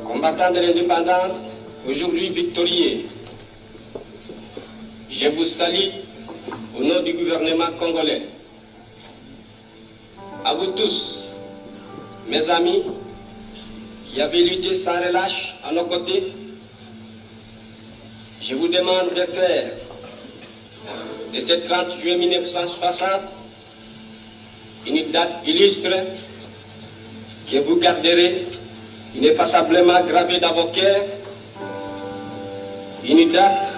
Combattants de l'indépendance, aujourd'hui victorieux, je vous salue au nom du gouvernement congolais. À vous tous, mes amis, qui avez lutté sans relâche à nos côtés, je vous demande de faire de ce 30 juillet 1960 une date illustre que vous garderez ineffaçablement gravée dans vos cœurs, une date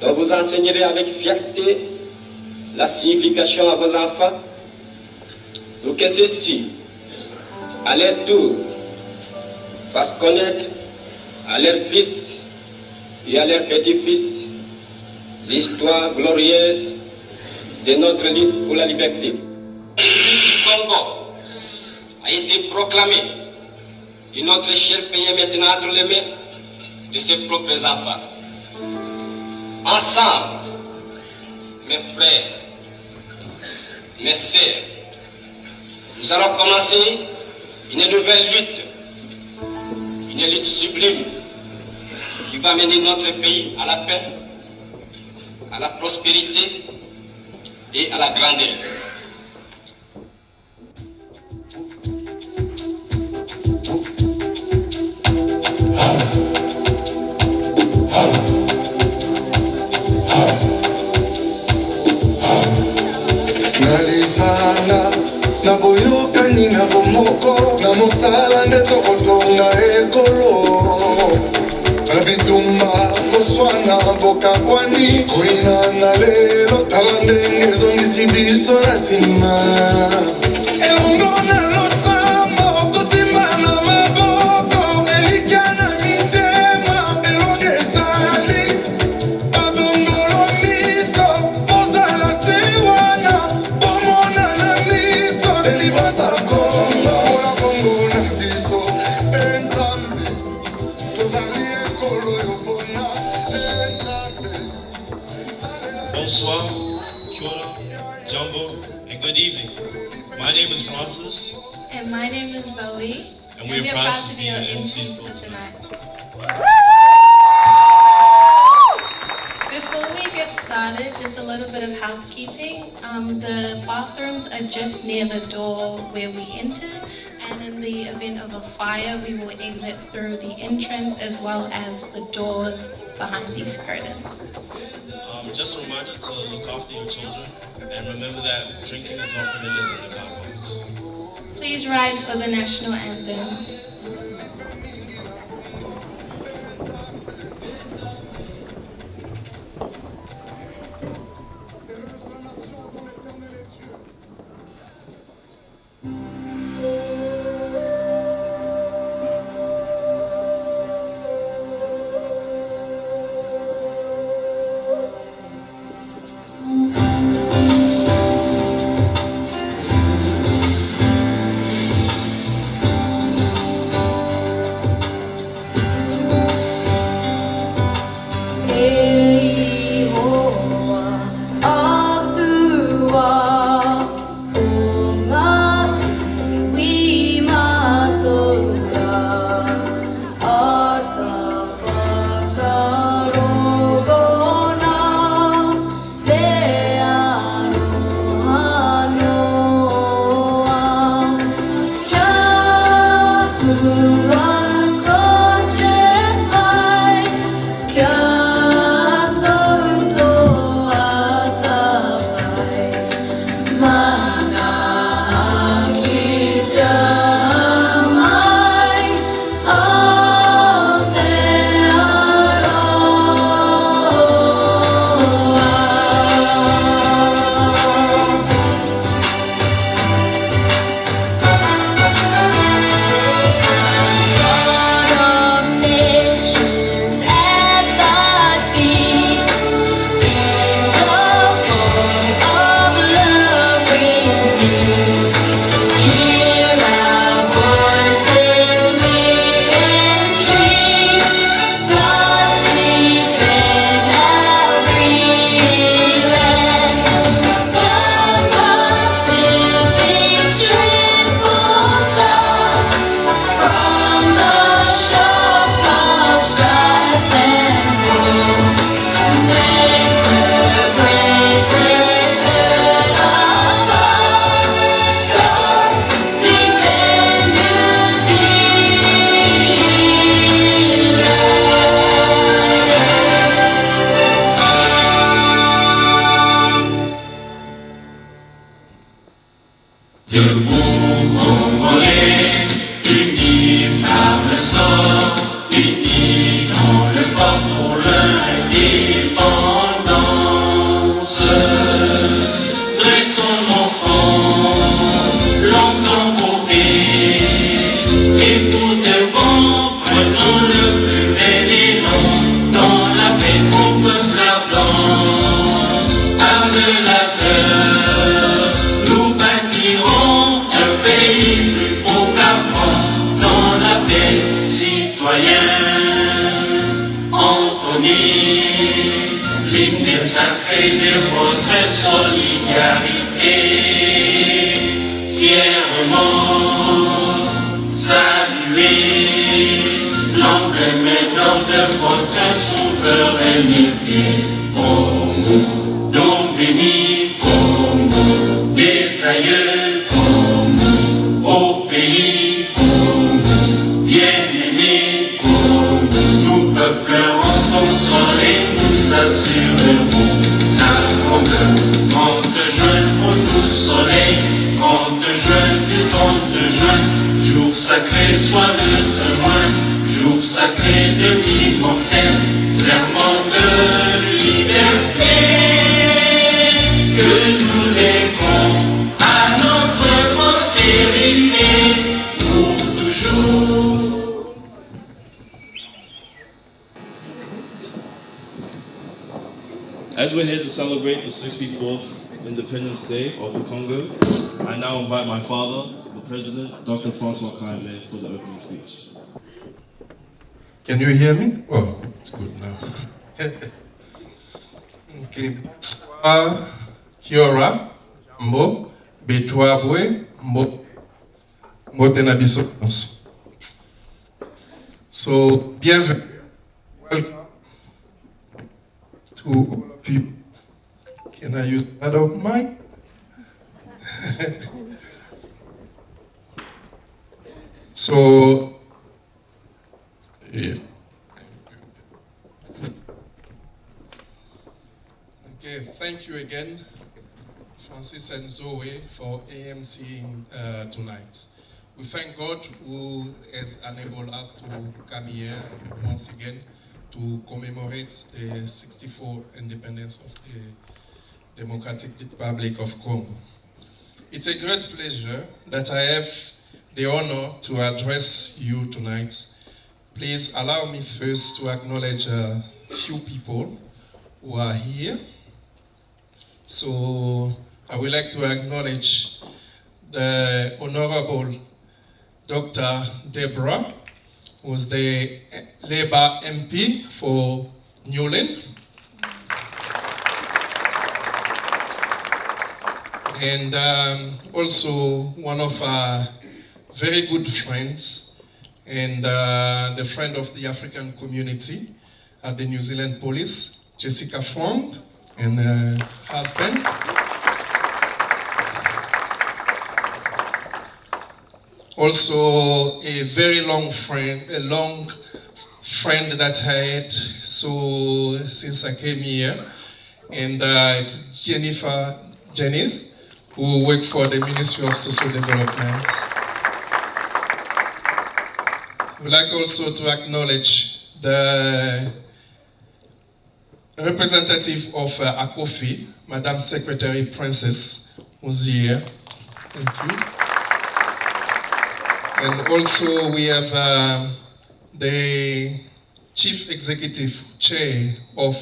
dont vous enseignerez avec fierté la signification à vos enfants, pour que ceux-ci, à leur tour, fassent connaître à leurs fils et à leurs petits-fils l'histoire glorieuse de notre lutte pour la liberté. La République du Congo a été proclamée et notre cher pays est maintenant entre les mains de ses propres enfants. Ensemble, mes frères, mes sœurs, nous allons commencer une nouvelle lutte, une lutte sublime qui va mener notre pays à la paix, à la prospérité et à la grandeur. Nalisala na boyokani na bomoko na mosala nde tokotonga ekolo abitumba koswana mboka kwani koina na lelo tala ndenge ezongisi biso na nsima elongo na losambo kosimba na maboko elikya na mitema elongo ezali badongolo miso ozala se wana bomona na miso délivrance à Congo mpona Congo na biso enzambe tozali ekolo yopona enzambe. Bonsoir, kia ora, jambo, and good evening. My name is Francis. And my name is Zoe. And we are proud to be your MCs for tonight. Before we get started, just a little bit of housekeeping. The bathrooms are just near the door where we entered, and in the event of a fire, we will exit through the entrance as well as the doors behind these curtains. Just a reminder to look after your children, and remember that drinking is not permitted in the car parks. Please rise for the national anthems. Debout Congolais, unis par le sort, unis dans le fort pour l'indépendance. Dressons nos fronts, longtemps courbés, et pour de bon, prenons le plus bel élan, dans la paix qu'on peut faire dans, avec la peur, nous bâtirons un pays plus beau qu'avant, dans la paix, citoyens, entonner l'hymne sacré de votre solidarité, fièrement saluer l'emblème d'or de votre souveraineté. Congo, don béni, Congo, des aïeux, Congo, au pays, Congo, bien-aimé, Congo, nous peuplerons ton sol et nous assurerons la grandeur. 30 juin pour nous soleil, 30 juin du 30 juin, jour sacré soit le témoin, jour sacré de l'immortel, serment de liberté, que nous léguons à notre postérité pour toujours. As we're here to celebrate the 64th Independence Day of the Congo, I now invite my father, the President, Dr. Francois Kaime, for the opening speech. Can you hear me? Oh, it's good now. Okay. Bonsoir, Kiora, Mbo, Betwabwe, Mbo, Mbotenabiso. So, bienvenue. Welcome to all of you. Can I use another mic? So, yeah. Okay, thank you again, Francis and Zoe, for AMCing tonight. We thank God who has enabled us to come here once again to commemorate the 64th independence of the Democratic Republic of Congo. It's a great pleasure that I have the honor to address you tonight. Please allow me first to acknowledge a few people who are here. So I would like to acknowledge the Honorable Dr. Deborah, who's the Labour MP for Newland. And also one of our very good friends and the friend of the African community at the New Zealand Police, Jessica Fong, and her husband. Also a very long friend that I had since I came here, and it's Jennifer Jennings, who work for the Ministry of Social Development. I would like also to acknowledge the representative of ACOFI, Madam Secretary Princess, who's here. Thank you. And also we have the Chief Executive Chair of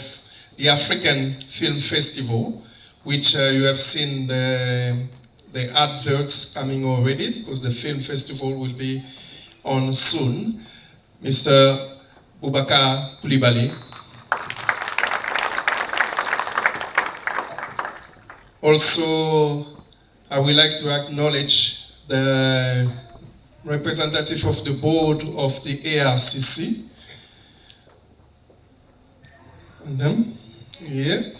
the African Film Festival, which you have seen the adverts coming already, because the film festival will be on soon, Mr. Boubacar Coulibaly. Also, I would like to acknowledge the representative of the board of the ARCC. And then, yeah.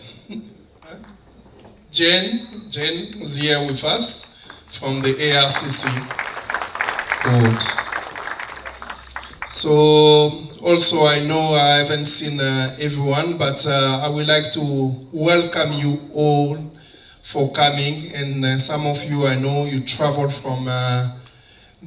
Jane is here with us from the ARCC board. So, also I know I haven't seen everyone, but I would like to welcome you all for coming. And some of you, I know you traveled from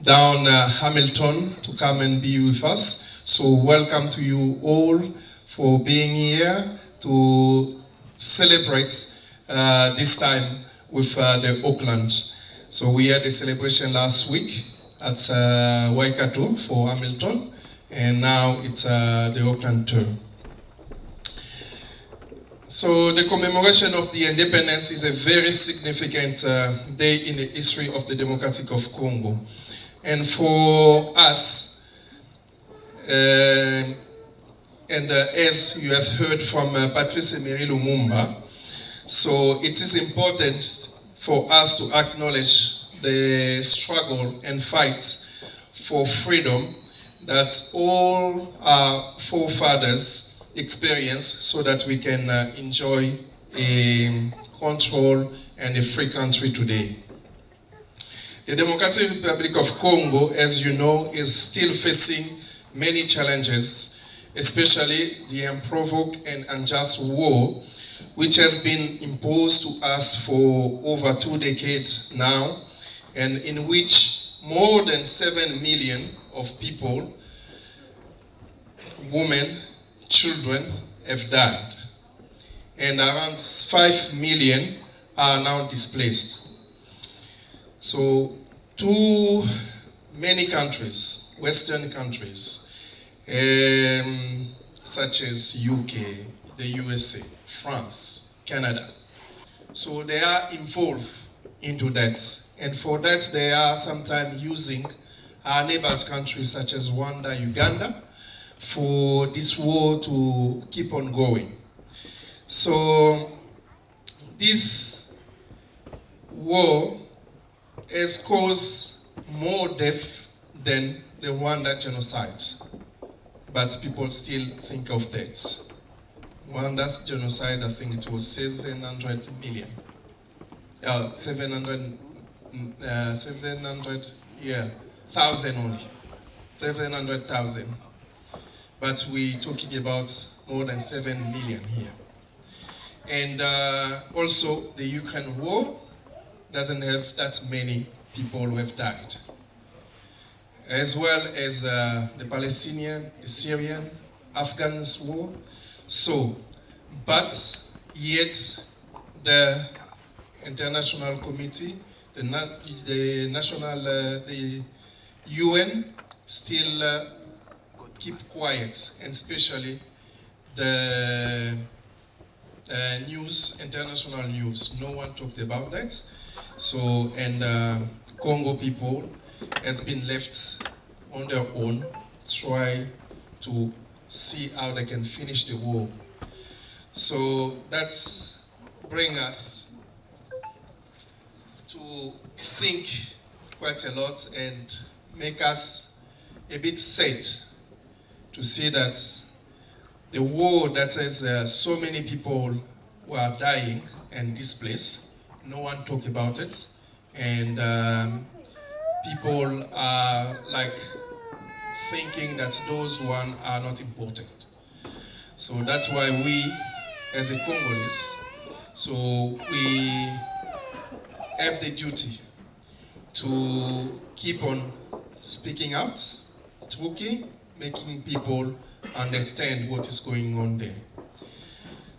down Hamilton to come and be with us. So welcome to you all for being here to celebrate this time with the Auckland. So we had a celebration last week at Waikato for Hamilton, and now it's the Auckland tour. So the commemoration of the independence is a very significant day in the history of the Democratic of Congo. And for us, as you have heard from Patrice Emery Lumumba, so it is important for us to acknowledge the struggle and fight for freedom that all our forefathers experienced so that we can enjoy a control and a free country today. The Democratic Republic of Congo, as you know, is still facing many challenges, especially the unprovoked and unjust war, which has been imposed to us for over 2 decades now, and in which more than 7 million of people, women, children, have died. And around 5 million are now displaced. So, too many countries, Western countries, such as UK, the USA, France, Canada. So they are involved into that. And for that, they are sometimes using our neighbors' countries such as Rwanda, Uganda, for this war to keep on going. So this war has caused more death than the Rwanda genocide. But people still think of that. Rwanda's genocide, I think it was 700 million. 700, thousand only. 700,000. But we're talking about more than 7 million here. And also the Ukraine war doesn't have that many people who have died. As well as the Palestinian, the Syrian, Afghans war. So, but yet the international committee, the UN still keep quiet, and especially the news, international news, no one talked about that. So, and Congo people has been left on their own, try to see how they can finish the war. So that brings us to think quite a lot and make us a bit sad to see that the war that has so many people who are dying and displaced, no one talk about it, and people are like thinking that those ones are not important. So that's why we, as a Congolese, so we have the duty to keep on speaking out, talking, making people understand what is going on there.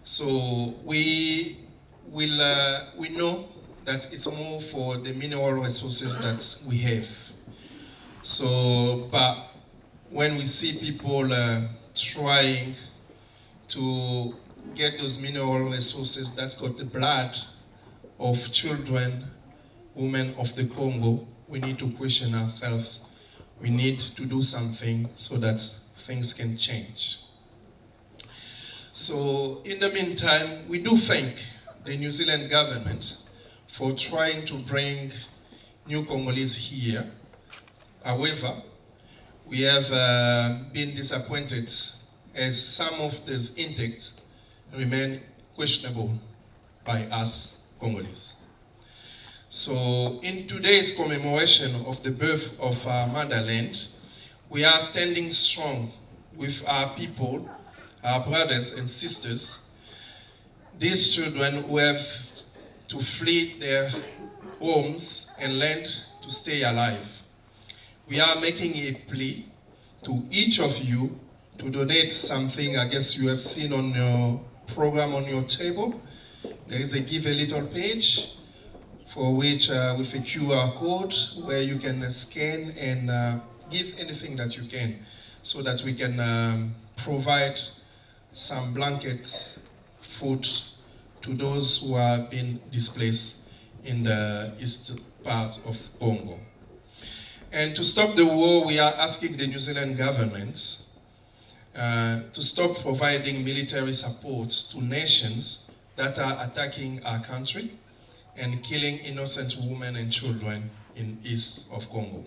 So we know that it's more for the mineral resources that we have. So, but when we see people trying to get those mineral resources that's got the blood of children, women of the Congo, we need to question ourselves. We need to do something so that things can change. So in the meantime, we do thank the New Zealand government for trying to bring new Congolese here. However, we have been disappointed as some of these intakes remain questionable by us Congolese. So in today's commemoration of the birth of our motherland, we are standing strong with our people, our brothers and sisters, these children who have to flee their homes and land to stay alive. We are making a plea to each of you to donate something. I guess you have seen on your program on your table. There is a Give a Little page for which with a QR code where you can scan and give anything that you can so that we can provide some blankets, food to those who have been displaced in the east part of Congo. And to stop the war, we are asking the New Zealand government to stop providing military support to nations that are attacking our country and killing innocent women and children in east of Congo.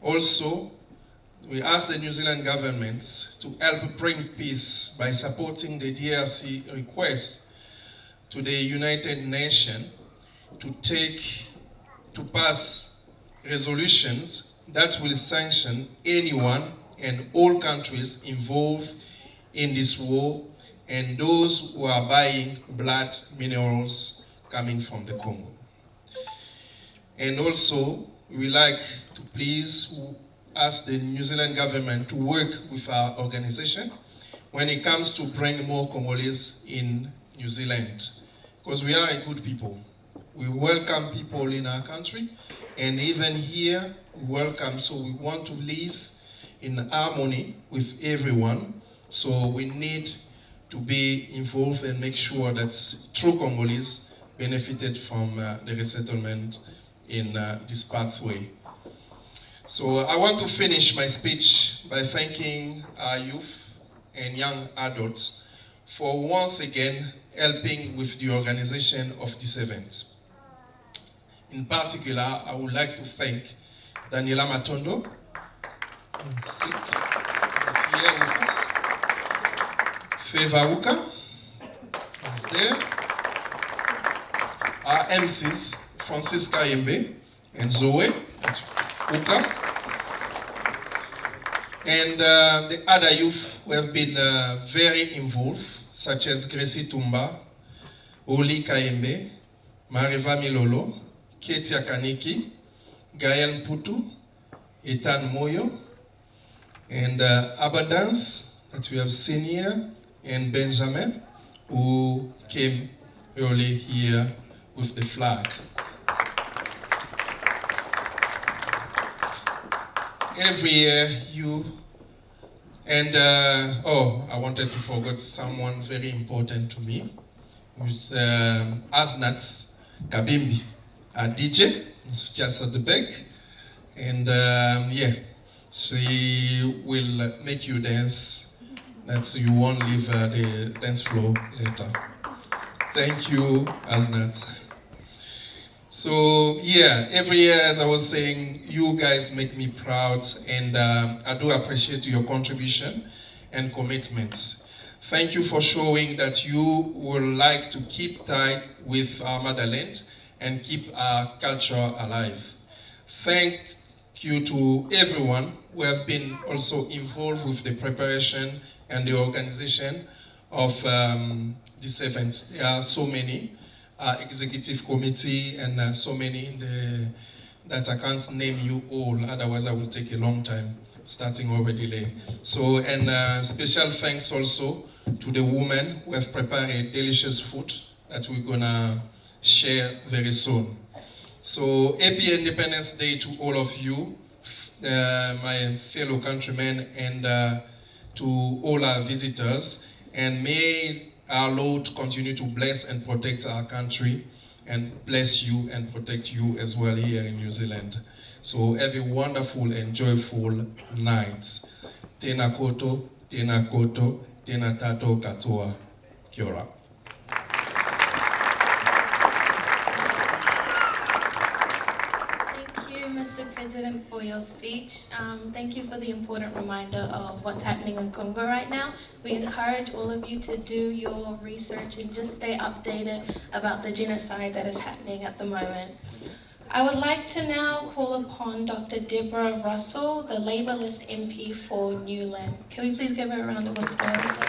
Also, we ask the New Zealand government to help bring peace by supporting the DRC request to the United Nations to pass resolutions that will sanction anyone and all countries involved in this war and those who are buying blood minerals coming from the Congo. And also, we like to please ask the New Zealand government to work with our organization when it comes to bring more Congolese in New Zealand, because we are a good people. We welcome people in our country, and even here, we welcome, so we want to live in harmony with everyone, so we need to be involved and make sure that true Congolese benefited from the resettlement in this pathway. So I want to finish my speech by thanking our youth and young adults for once again helping with the organization of this event. In particular, I would like to thank Daniela Matondo, sick, here with us, Feva Uka, who's there, our MCs, Francisca Yembe and Zoe Uka, and the other youth who have been very involved, such as Gracie Tumba, Oli Kaembe, Mariva Milolo, Ketia Kaniki, Gael Mputu, Ethan Moyo, and Abundance that we have seen here, and Benjamin, who came early here with the flag. Every year you, and I wanted to forget someone very important to me, with Asnats Kabimbi, a DJ, it's just at the back, and yeah, she will make you dance, that you won't leave the dance floor later. Thank you, Asnats. So yeah, every year, as I was saying, you guys make me proud, and I do appreciate your contribution and commitments. Thank you for showing that you would like to keep tight with our motherland and keep our culture alive. Thank you to everyone who have been also involved with the preparation and the organization of these events. There are so many. Executive committee and so many in that I can't name you all, otherwise I will take a long time starting already late. So, and special thanks also to the women who have prepared a delicious food that we're gonna share very soon. So happy Independence Day to all of you, my fellow countrymen, and to all our visitors, and may our Lord continue to bless and protect our country, and bless you and protect you as well here in New Zealand. So have a wonderful and joyful night. Tena koto, tena koto, tena tato katoa. Kia ora. Mr. President, for your speech. Thank you for the important reminder of what's happening in Congo right now. We encourage all of you to do your research and just stay updated about the genocide that is happening at the moment. I would like to now call upon Dr. Deborah Russell, the Labour List MP for Newland. Can we please give her a round of applause?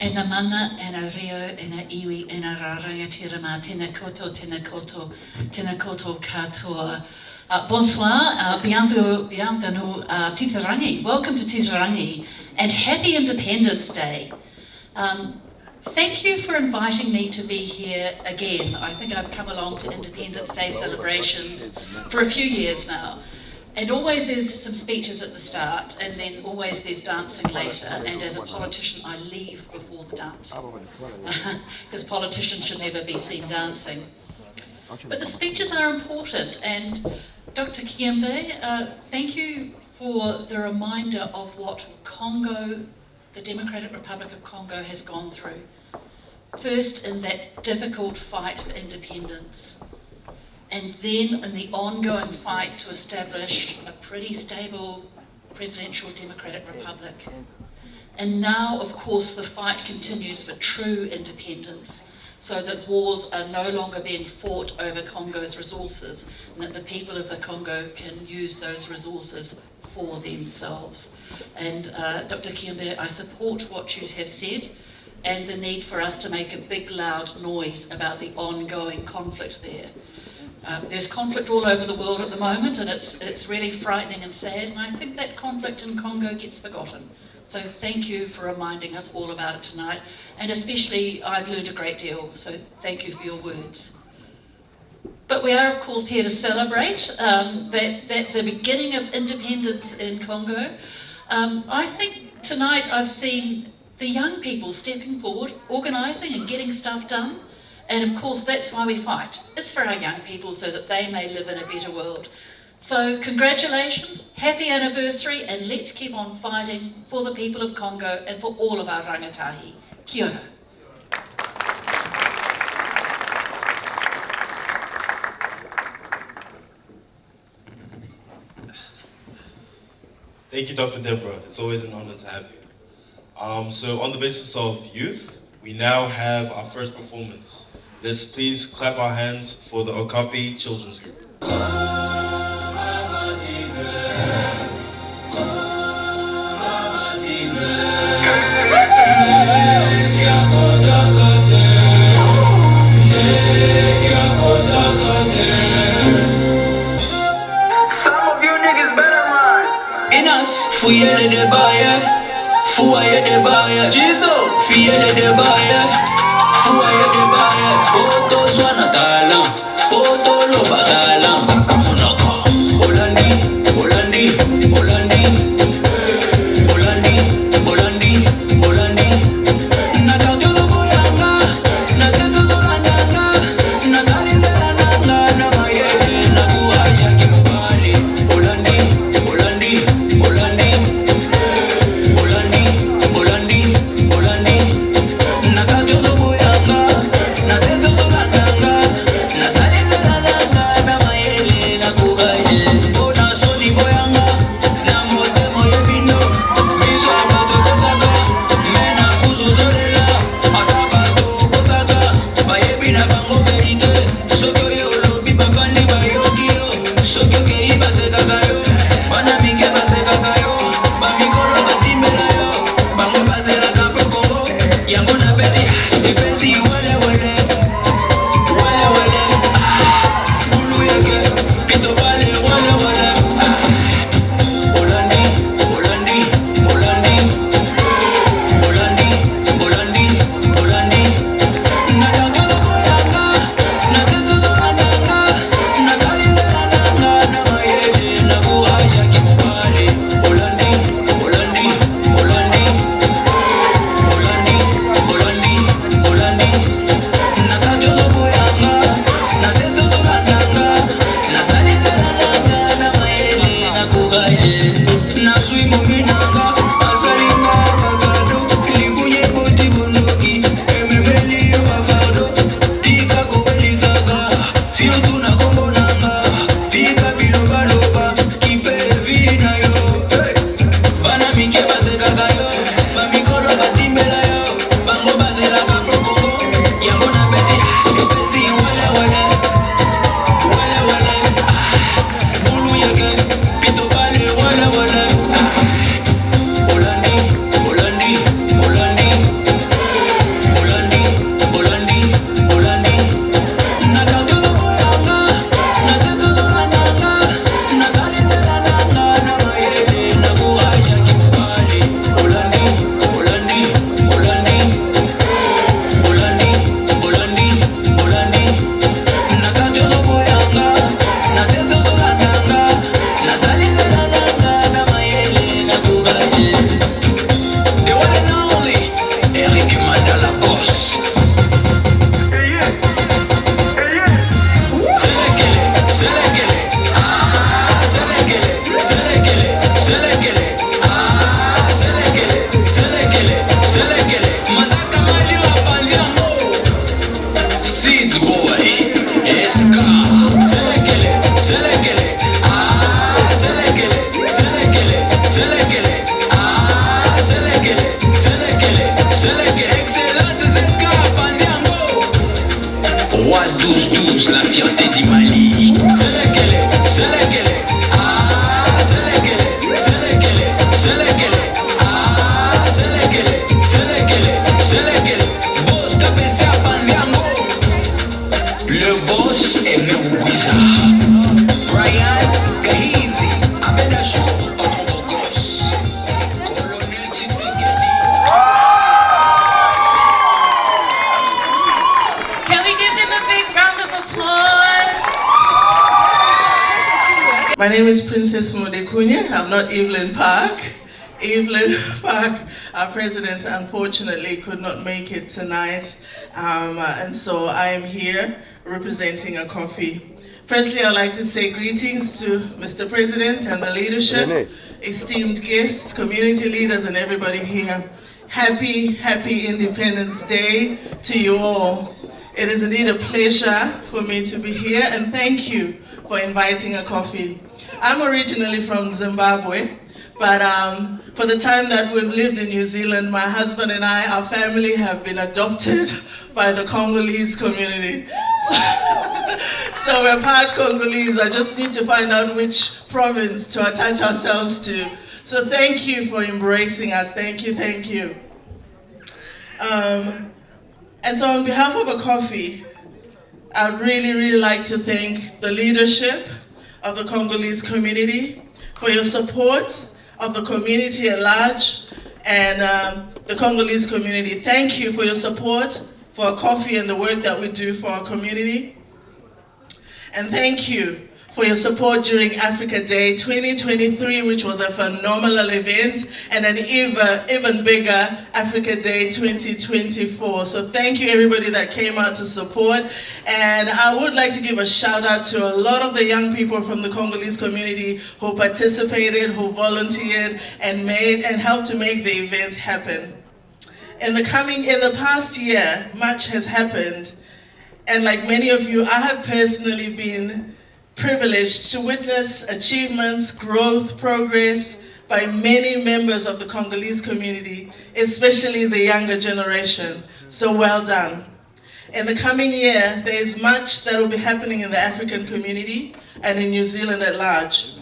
e na mana, e na reo, e na iwi, e na rangatira tēnā koto, tēnā koto, tēnā koto katoa. Bonsoir, bienvenue Titirangi. Welcome to Titirangi and happy Independence Day. Thank you for inviting me to be here again. I think I've come along to Independence Day celebrations for a few years now. And always there's some speeches at the start, and then always there's dancing later. And as a politician, I leave before the dance. Because politicians should never be seen dancing. But the speeches are important, and Dr. Kiembe, thank you for the reminder of what Congo, the Democratic Republic of Congo, has gone through. First in that difficult fight for independence, and then in the ongoing fight to establish a pretty stable presidential democratic republic. And now, of course, the fight continues for true independence, so that wars are no longer being fought over Congo's resources, and that the people of the Congo can use those resources for themselves. And Dr. Kiembe, I support what you have said, and the need for us to make a big loud noise about the ongoing conflict there. There's conflict all over the world at the moment, and it's really frightening and sad, and I think that conflict in Congo gets forgotten. So thank you for reminding us all about it tonight, and especially I've learned a great deal, so thank you for your words. But we are of course here to celebrate that the beginning of independence in Congo. I think tonight I've seen the young people stepping forward, organising and getting stuff done. And of course, that's why we fight. It's for our young people so that they may live in a better world. So congratulations, happy anniversary, and let's keep on fighting for the people of Congo and for all of our rangatahi. Kia ora. Thank you, Dr. Deborah. It's always an honor to have you. So on the basis of youth, we now have our first performance. Let's please clap our hands for the Okapi Children's Group. Some of you niggas better run. In us, fouiller de baye, fouiller de baye, Jizo, fouiller de baye, fouiller de baye, Poto swana talang, Poto loba talang, Monoko, Holandi, Holandi, Holandi, Holandi, Holandi, Holandi, Nakajozo boyanga, Nasezo zolandanga, Nasalizananga, Namaye, Nakuaja kimubali, Holandi, Holandi, Holandi, Holandi, Holandi, Holandi, Nakajozo boyanga, Nasezo zolandanga, Nasalizananga, Namaye, the one and only Eric Mandala Boss. La fierté du Mali. Le boss est Mewuiza. Brian Gahizi, avec la jour, patron de gosse. Colonel Tshisekedi. Can we give them a big round of applause? My name is Princess Modekunya. I'm not Evelyn Park. Evelyn Park, our president, unfortunately could not make it tonight. And so I am here representing Okapi. Firstly, I'd like to say greetings to Mr. President and the leadership, esteemed guests, community leaders, and everybody here. Happy Independence Day to you all. It is indeed a pleasure for me to be here, and thank you for inviting Okapi. I'm originally from Zimbabwe, but for the time that we've lived in New Zealand, my husband and I, our family have been adopted by the Congolese community. So we're part Congolese. I just need to find out which province to attach ourselves to. So thank you for embracing us. Thank you. And so on behalf of Okapi, I'd really like to thank the leadership of the Congolese community for your support of the community at large and the Congolese community. Thank you for your support for Okapi and the work that we do for our community. And thank you for your support during Africa Day 2023, which was a phenomenal event, and an even bigger Africa Day 2024. So thank you everybody that came out to support. And I would like to give a shout out to a lot of the young people from the Congolese community who participated, who volunteered, and helped to make the event happen. In the past year, much has happened. And like many of you, I have personally been privileged to witness achievements, growth, progress by many members of the Congolese community, especially the younger generation. So well done. In the coming year, there is much that will be happening in the African community and in New Zealand at large.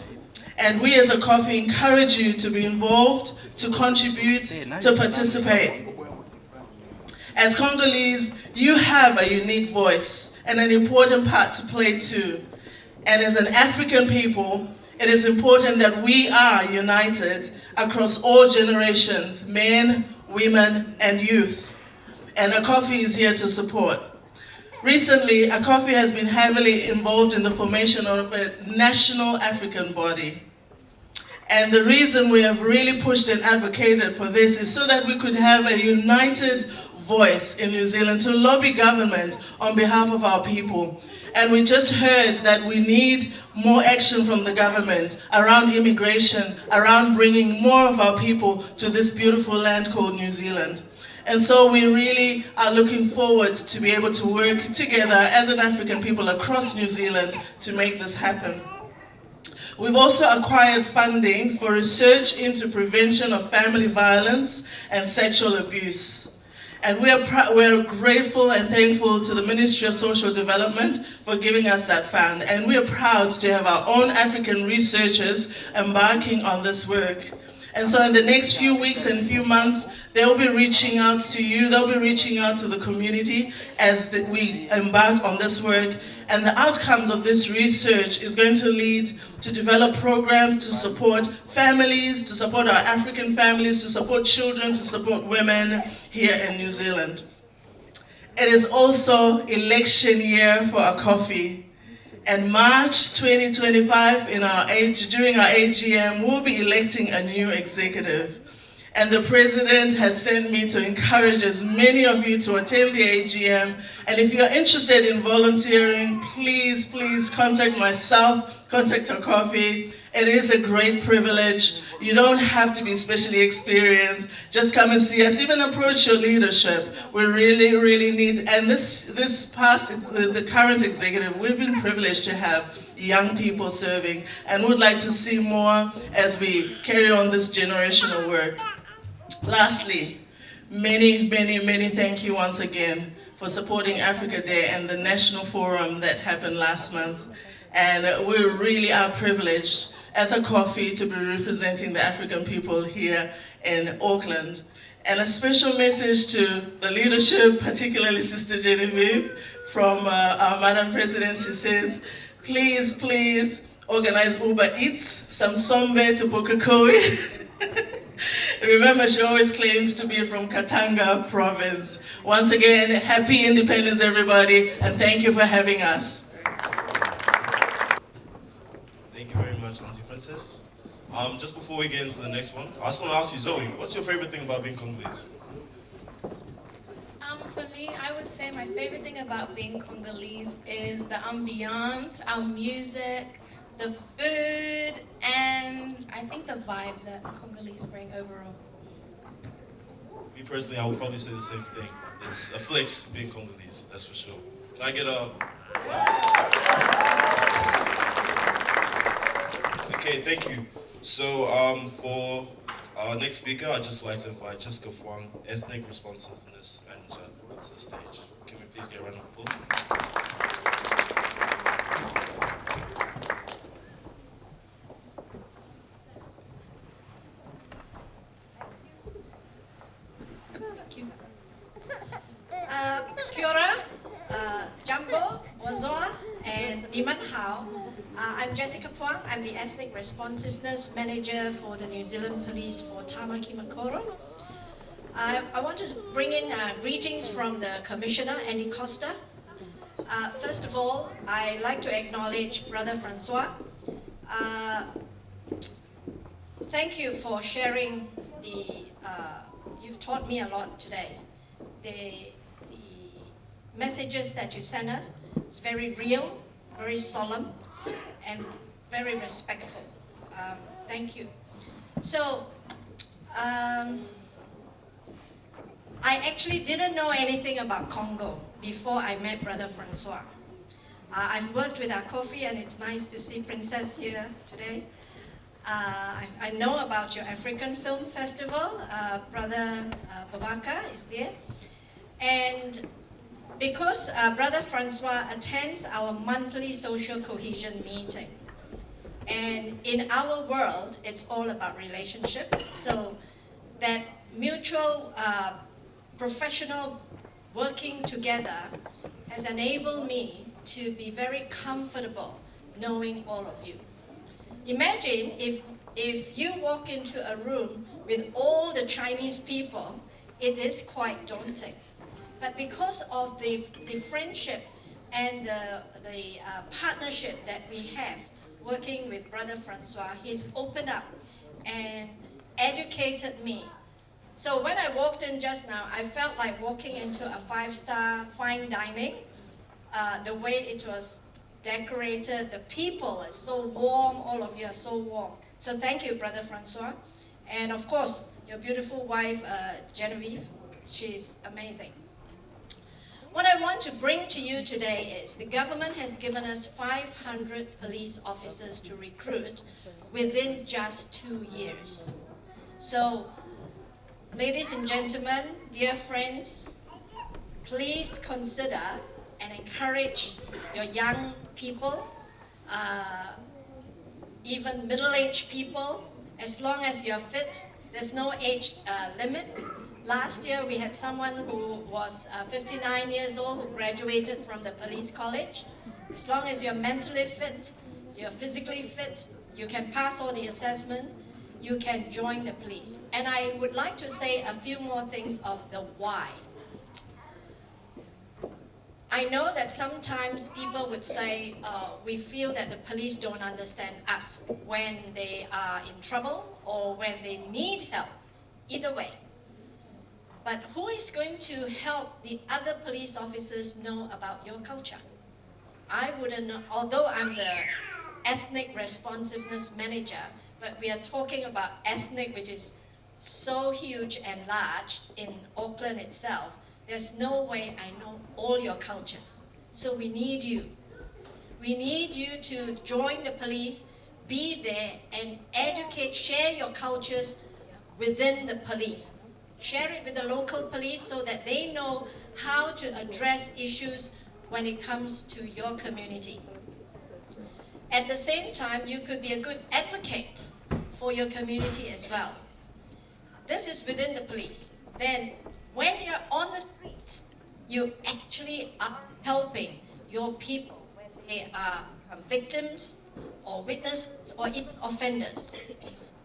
And we as Okapi encourage you to be involved, to contribute, to participate. As Congolese, you have a unique voice and an important part to play too. And as an African people, it is important that we are united across all generations, men, women, and youth. And Okapi is here to support. Recently, Okapi has been heavily involved in the formation of a national African body. And the reason we have really pushed and advocated for this is so that we could have a united voice in New Zealand to lobby government on behalf of our people. And we just heard that we need more action from the government around immigration, around bringing more of our people to this beautiful land called New Zealand. And so we really are looking forward to be able to work together as an African people across New Zealand to make this happen. We've also acquired funding for research into prevention of family violence and sexual abuse. And we're grateful and thankful to the Ministry of Social Development for giving us that fund. And we are proud to have our own African researchers embarking on this work. And so in the next few weeks and few months, they'll be reaching out to you, they'll be reaching out to the community as we embark on this work. And the outcomes of this research is going to lead to develop programs to support families, to support our African families, to support children, to support women here in New Zealand. It is also election year for Okapi. And March 2025, during our AGM, we'll be electing a new executive. And the president has sent me to encourage as many of you to attend the AGM. And if you're interested in volunteering, please, please contact myself, contact Okapi. It is a great privilege. You don't have to be specially experienced. Just come and see us. Even approach your leadership. We really, really need, and the current executive, we've been privileged to have young people serving and would like to see more as we carry on this generational work. Lastly, many, many, many thank you once again for supporting Africa Day and the National Forum that happened last month. And we really are privileged as a coffee to be representing the African people here in Auckland. And a special message to the leadership, particularly Sister Genevieve, from our Madam President. She says, please, please organize Uber Eats, some sombe to Bukakoi. Remember, she always claims to be from Katanga province. Once again, happy independence, everybody, and thank you for having us. Thank you very much, Auntie Princess. Just before we get into the next one, I just want to ask you, Zoe, what's your favorite thing about being Congolese? For me, I would say my favorite thing about being Congolese is the ambiance, our music, the food, and I think the vibes that Congolese bring overall. Me personally, I would probably say the same thing. It's a flex being Congolese, that's for sure. Can I get a... Okay, thank you. So for our next speaker, I'd just like to invite Jessica Fwang, Ethnic Responsiveness Manager, to the stage. Can we please get a round of applause? Kia ora, Jambo, Wazoa, and Niman Hao. I'm Jessica Phuang. I'm the Ethnic Responsiveness Manager for the New Zealand Police for Tamaki Makaurau. I want to bring in greetings from the Commissioner, Andy Costa. First of all, I'd like to acknowledge Brother Francois. Thank you for sharing you've taught me a lot today. The messages that you sent us is very real, very solemn, and very respectful. Thank you. So, I actually didn't know anything about Congo before I met Brother Francois. I've worked with Akofi, and it's nice to see Princess here today. I know about your African Film Festival. Brother Babaka is there. And because Brother Francois attends our monthly social cohesion meeting, and in our world, it's all about relationships, so that mutual professional working together has enabled me to be very comfortable knowing all of you. Imagine if you walk into a room with all the Chinese people, it is quite daunting. But because of the friendship and the partnership that we have working with Brother Francois, he's opened up and educated me. So when I walked in just now, I felt like walking into a 5-star fine dining. The way it was decorated, the people are so warm, all of you are so warm. So thank you, Brother Francois. And of course, your beautiful wife, Genevieve, she's amazing. What I want to bring to you today is the government has given us 500 police officers to recruit within just 2 years. So, ladies and gentlemen, dear friends, please consider and encourage your young people, even middle-aged people, as long as you're fit. There's no age limit. Last year we had someone who was 59 years old who graduated from the police college. As long as you're mentally fit, you're physically fit, you can pass all the assessment, you can join the police. And I would like to say a few more things of the why. I know that sometimes people would say, we feel that the police don't understand us when they are in trouble or when they need help. either way. But who is going to help the other police officers know about your culture? I wouldn't know, although I'm the ethnic responsiveness manager, but we are talking about ethnic, which is so huge and large in Auckland itself. There's no way I know all your cultures. So we need you. We need you to join the police, be there and educate, share your cultures within the police. Share it with the local police so that they know how to address issues when it comes to your community. At the same time, you could be a good advocate for your community as well. This is within the police. Then when you're on the streets, you actually are helping your people when they are victims or witnesses or even offenders.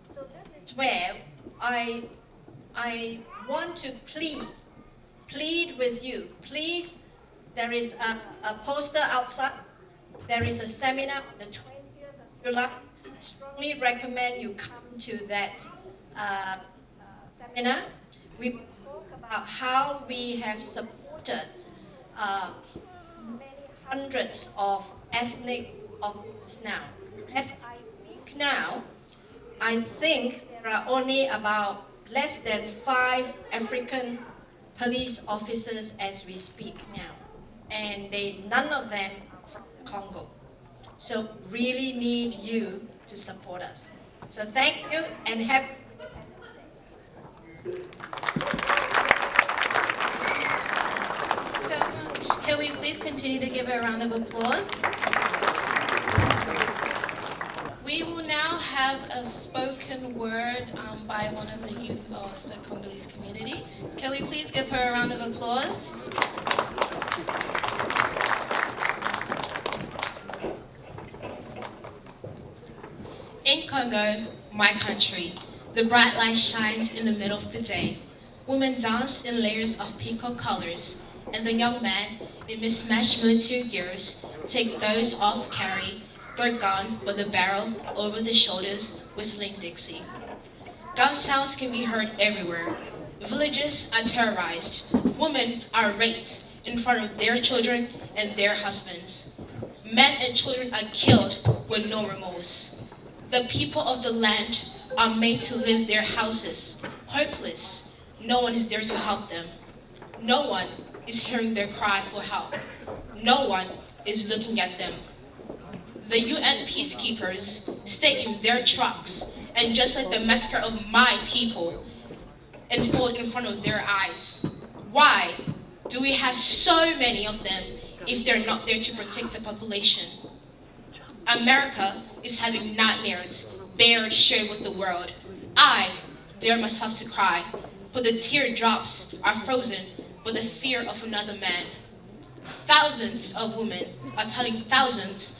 So this is where I want to plead with you. Please, there is a poster outside. There is a seminar on the 20th of July. Strongly recommend you come to that seminar. We will talk about how we have supported many hundreds of ethnic officers now. As I speak now, I think there are only about less than 5 African police officers as we speak now. And none of them are from Congo. So really need you to support us. So thank you and happy. So can we please continue to give her a round of applause? We will now have a spoken word by one of the youth of the Congolese community. Can we please give her a round of applause? In Congo, my country, the bright light shines in the middle of the day. Women dance in layers of peacock colors, and the young men in mismatched military gears take those off carry their gun with the barrel over the shoulders, whistling Dixie. Gun sounds can be heard everywhere. Villages are terrorized. Women are raped in front of their children and their husbands. Men and children are killed with no remorse. The people of the land are made to live in their houses, hopeless. No one is there to help them. No one is hearing their cry for help. No one is looking at them. The UN peacekeepers stay in their trucks and just let the massacre of my people unfold in front of their eyes. Why do we have so many of them if they're not there to protect the population? America is having nightmares, bared shared with the world. I dare myself to cry, but the teardrops are frozen by the fear of another man. Thousands of women are telling thousands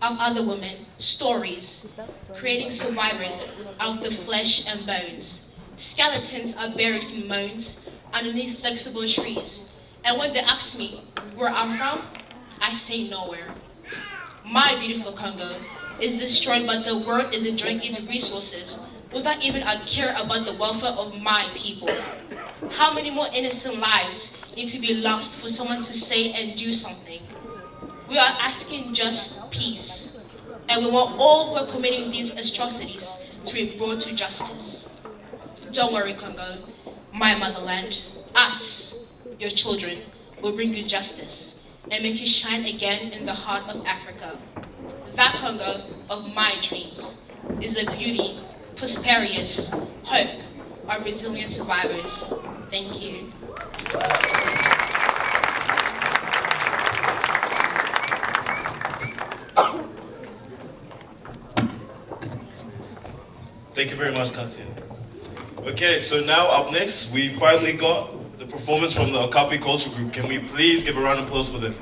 of other women stories, creating survivors out of the flesh and bones. Skeletons are buried in mounds underneath flexible trees. And when they ask me where I'm from, I say nowhere. My beautiful Congo is destroyed, but the world is enjoying its resources without even a care about the welfare of my people. How many more innocent lives need to be lost for someone to say and do something? We are asking just peace, and we want all who are committing these atrocities to be brought to justice. Don't worry, Congo, my motherland, us, your children, will bring you justice and make you shine again in the heart of Africa. That Congo of my dreams is the beauty, prosperous hope of resilient survivors. Thank you. Thank you very much, Katya. Okay, so now up next, we finally got the performance from the Okapi Culture Group. Can we please give a round of applause for them?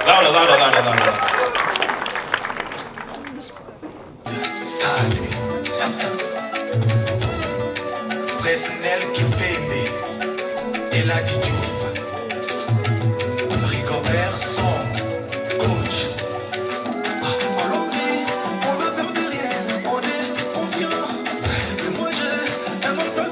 Louder, louder, louder, louder. Personnel Kimpembe, Eladi Diouf, Rigobert Son, coach. Allons-y, on n'a peur de rien, on est confiant. Et moi j'ai un mental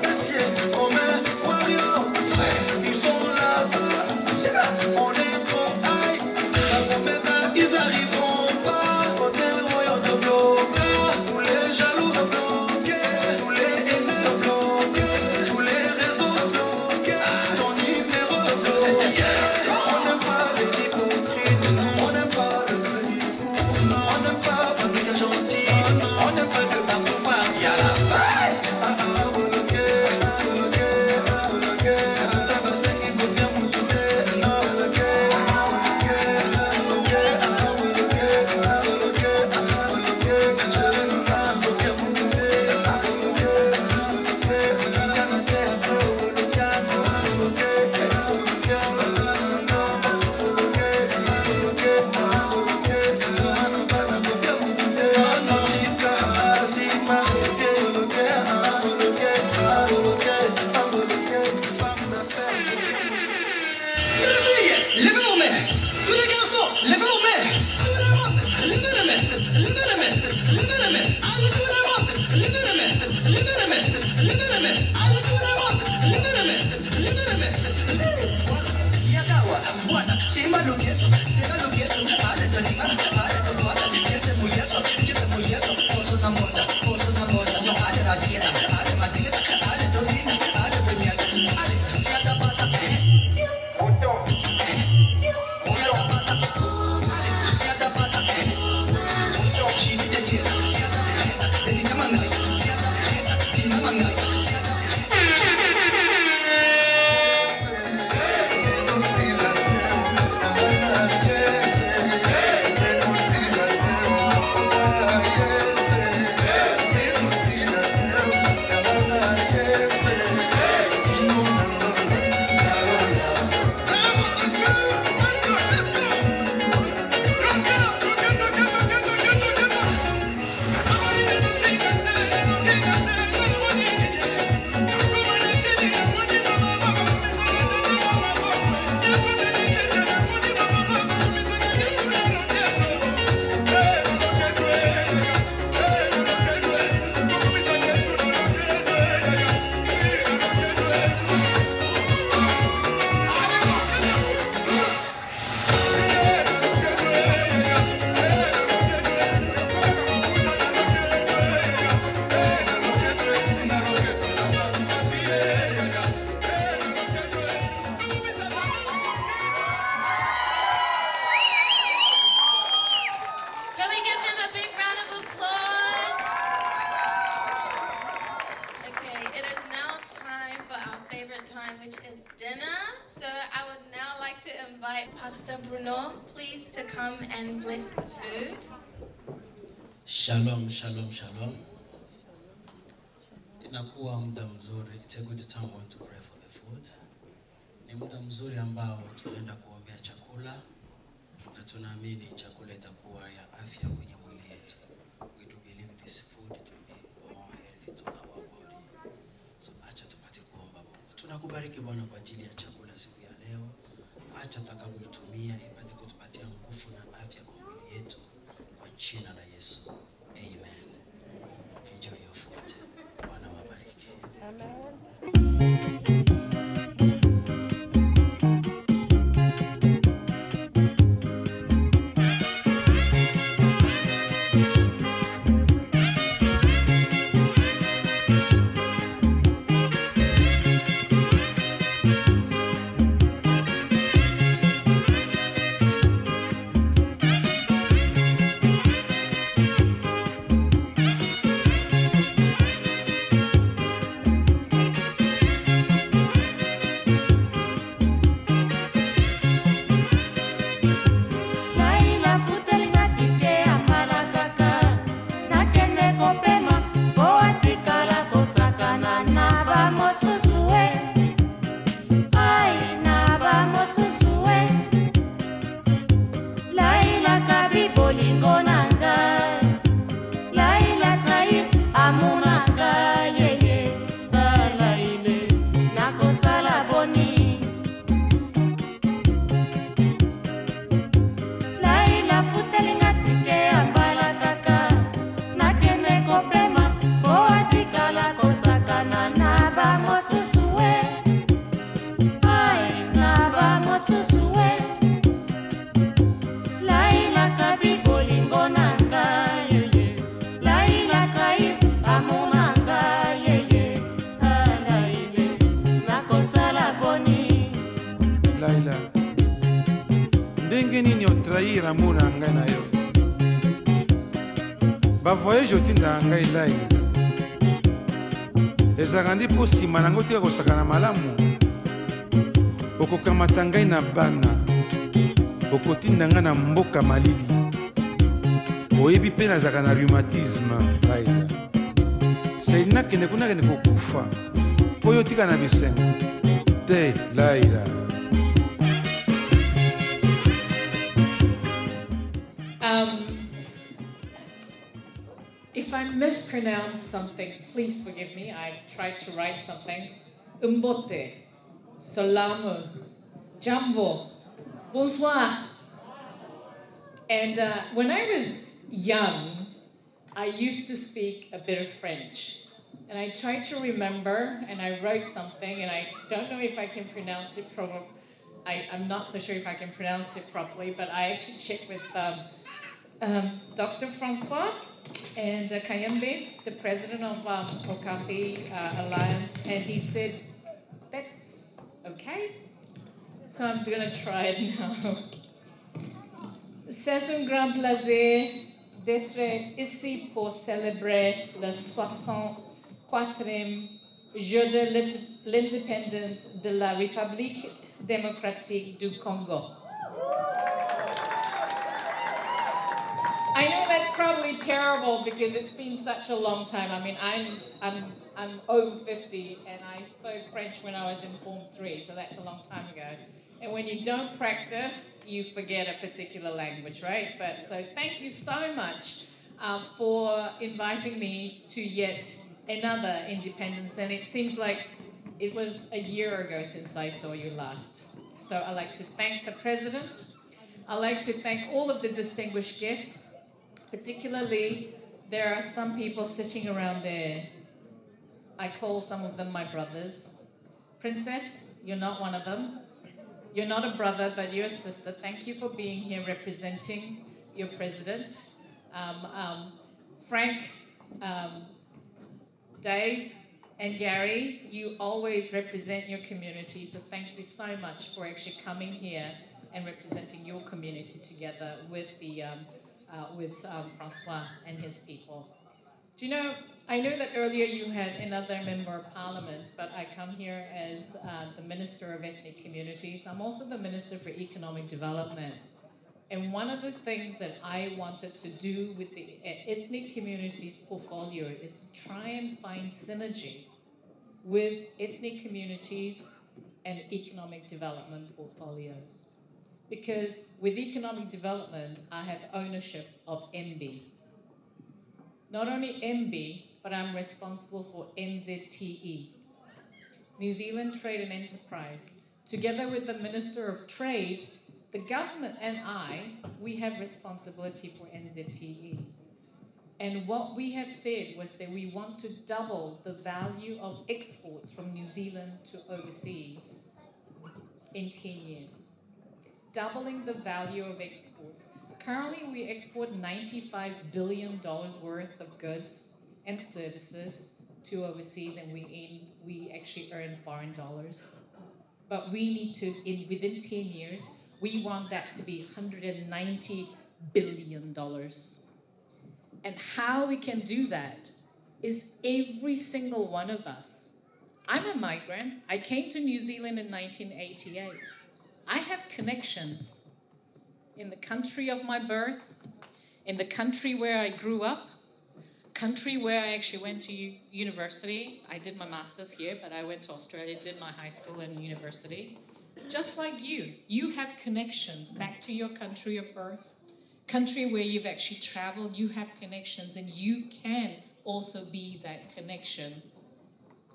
Can we give them a big round of applause? Okay, it is now time for our favorite time, which is dinner. So I would now like to invite Pastor Bruno, please, to come and bless the food. Shalom, shalom, shalom. Inakuwa muda mzuri. It's a good time when to pray for the food. Ni muda mzuri ambao tunaenda kuombea chakula na tunaamini chakula itakuwa ya afya kwenye mwili yetu. We do believe this food to be more healthy to our body. So acha tupate kuomba Mungu. Tunakubariki Bwana kwa ajili ya chakula siku ya leo. Acha tutakapoitumia ipate kutupatia nguvu na afya kwa mwili yetu kwa jina la Yesu. Amen. Enjoy your food. Bwana wabariki. Amen. Voyage otinda ngai lai ezakandi po nsima nango tika kosakana malamu okokamata ngai na bana okotinda ngai na mboka malili oyebi mpe nazaka na rhumatisme laila sei nakende kuna kende kokufa po yo tika na bisengo te laila. If I mispronounce something, please forgive me. I tried to write something. Umbote, Salamu, Jambo, Bonsoir. And when I was young, I used to speak a bit of French. and I tried to remember, and I wrote something, and I don't know if I can pronounce it properly. I'm not so sure if I can pronounce it properly, but I actually checked with Dr. Francois and Kayembe, the president of Okapi Alliance, and he said, that's okay. So I'm going to try it now. C'est un grand plaisir d'être ici pour célébrer le 64e jour de l'indépendance de la République démocratique du Congo. I know that's probably terrible because it's been such a long time. I mean, I'm over 50 and I spoke French when I was in Form 3, so that's a long time ago. And when you don't practice, you forget a particular language, right? But so thank you so much for inviting me to yet another independence. And it seems like it was a year ago since I saw you last. So I'd like to thank the president. I'd like to thank all of the distinguished guests. Particularly, there are some people sitting around there. I call some of them my brothers. Princess, you're not one of them. You're not a brother, but you're a sister. Thank you for being here representing your president. Frank, Dave, and Gary, you always represent your community, so thank you so much for actually coming here and representing your community together with Francois and his people. Do you know, I know that earlier you had another member of parliament, but I come here as the Minister of Ethnic Communities. I'm also the Minister for Economic Development. And one of the things that I wanted to do with the ethnic communities portfolio is to try and find synergy with ethnic communities and economic development portfolios. Because with economic development, I have ownership of MB. Not only MB, but I'm responsible for NZTE, New Zealand Trade and Enterprise. Together with the Minister of Trade, the government and we have responsibility for NZTE. And what we have said was that we want to double the value of exports from New Zealand to overseas in 10 years. Doubling the value of exports. Currently, we export $95 billion worth of goods and services to overseas, and we actually earn foreign dollars. But we need to, within 10 years, we want that to be $190 billion. And how we can do that is every single one of us. I'm a migrant. I came to New Zealand in 1988. I have connections in the country of my birth, in the country where I grew up, country where I actually went to university. I did my master's here, but I went to Australia, did my high school and university. Just like you have connections back to your country of birth, country where you've actually traveled, you have connections, and you can also be that connection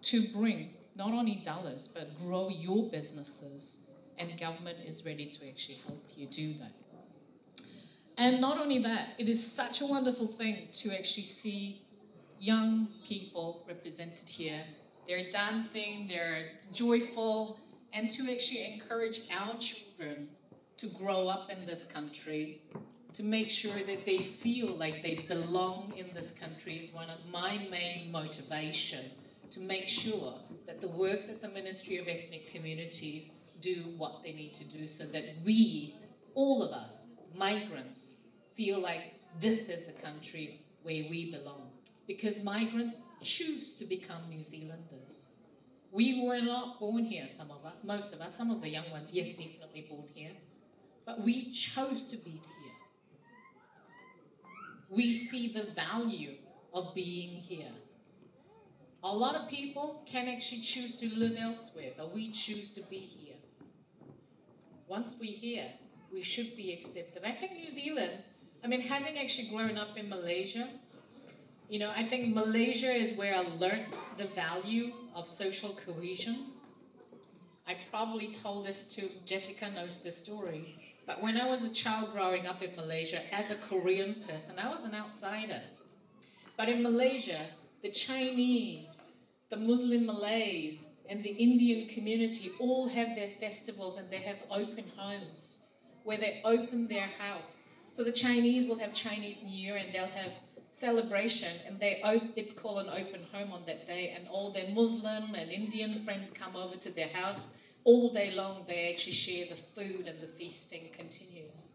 to bring not only dollars, but grow your businesses. And government is ready to actually help you do that. And not only that, it is such a wonderful thing to actually see young people represented here. They're dancing, they're joyful, and to actually encourage our children to grow up in this country, to make sure that they feel like they belong in this country is one of my main motivation, to make sure that the work that the Ministry of Ethnic Communities do what they need to do so that we, all of us, migrants, feel like this is the country where we belong. Because migrants choose to become New Zealanders. We were not born here, some of us, most of us, some of the young ones, yes, definitely born here. But we chose to be here. We see the value of being here. A lot of people can actually choose to live elsewhere, but we choose to be here. Once we're here, we should be accepted. I think New Zealand, I mean, having actually grown up in Malaysia, you know, I think Malaysia is where I learned the value of social cohesion. I probably told this to, Jessica knows the story, but when I was a child growing up in Malaysia, as a Korean person, I was an outsider. But in Malaysia, The Chinese, the Muslim Malays, and the Indian community all have their festivals, and they have open homes where they open their house. So the Chinese will have Chinese New Year, and they'll have celebration, and it's called an open home on that day, and all their Muslim and Indian friends come over to their house. All day long they actually share the food, and the feasting continues.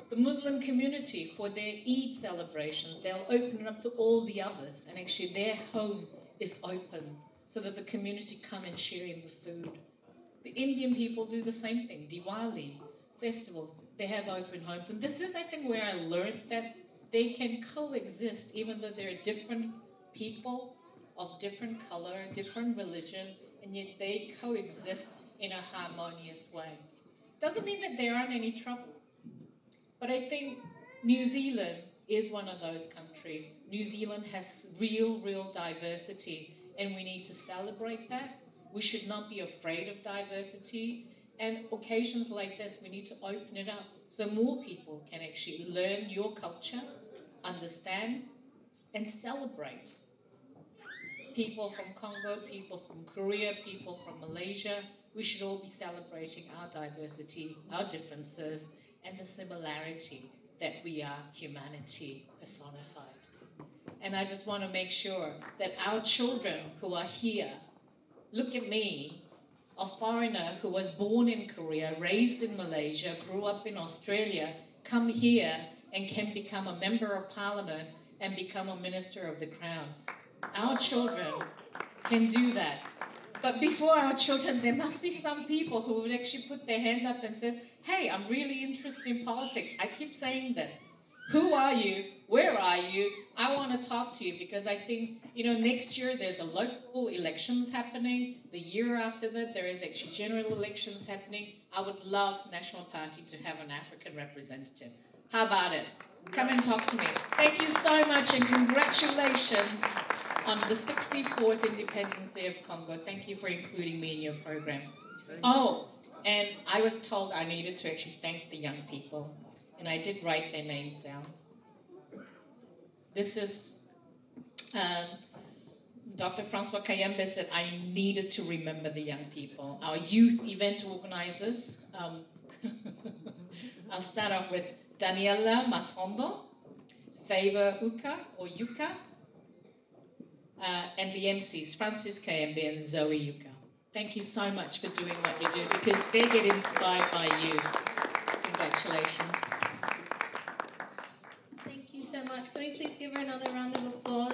The Muslim community, for their Eid celebrations, they'll open it up to all the others, and actually their home is open so that the community come and share in the food. The Indian people do the same thing. Diwali, festivals, they have open homes. And this is, I think, where I learned that they can coexist, even though they're different people of different color, different religion, and yet they coexist in a harmonious way. Doesn't mean that there aren't any trouble. But I think New Zealand is one of those countries. New Zealand has real diversity, and we need to celebrate that. We should not be afraid of diversity. And occasions like this, we need to open it up so more people can actually learn your culture, understand, and celebrate. People from Congo, people from Korea, people from Malaysia, we should all be celebrating our diversity, our differences, and the similarity that we are humanity personified. And I just want to make sure that our children who are here, look at me, a foreigner who was born in Korea, raised in Malaysia, grew up in Australia, come here and can become a member of parliament and become a minister of the crown. Our children can do that. But before our children, there must be some people who would actually put their hand up and says, hey, I'm really interested in politics. I keep saying this. Who are you? Where are you? I want to talk to you, because I think, next year there's a local elections happening. The year after that, there is actually general elections happening. I would love National Party to have an African representative. How about it? Come and talk to me. Thank you so much, and congratulations on the 64th Independence Day of Congo. Thank you for including me in your program. Oh, and I was told I needed to actually thank the young people, and I did write their names down. This is Dr. Francois Kayembe said I needed to remember the young people. Our youth event organizers. I'll start off with Daniela Matondo, Favor Yuka, and the MCs, Francis Kayembe and Zoe Yuka. Thank you so much for doing what you do, because they get inspired by you. Congratulations. Thank you so much. Can we please give her another round of applause?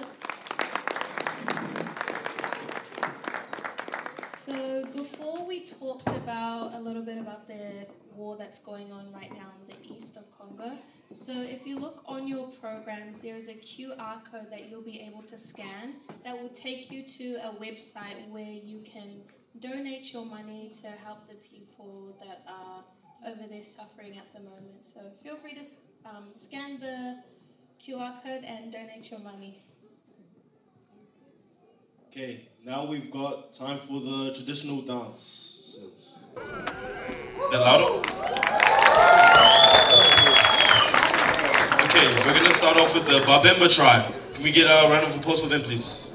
So before we talked about a little bit about the war that's going on right now in the east of Congo, so if you look on your programs, there is a QR code that you'll be able to scan that will take you to a website where you can donate your money to help the people that are over there suffering at the moment. So feel free to scan the QR code and donate your money. Okay, now we've got time for the traditional dances. Delado? Okay, we're going to start off with the Babemba tribe. Can we get a round of applause for them, please?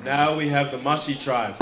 Now we have the Mashi tribe.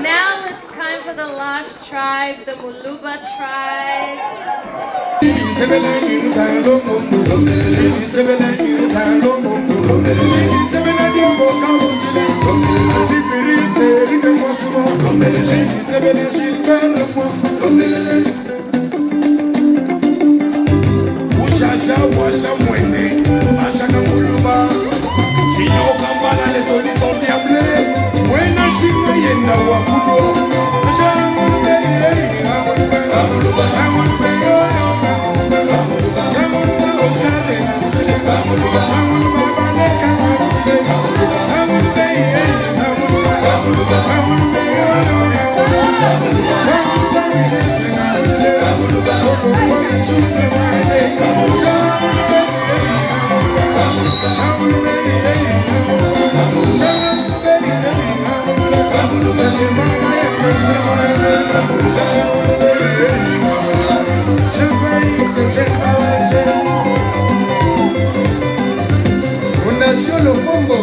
Now it's time for the last tribe, the Muluba tribe. Fondation Le Congo,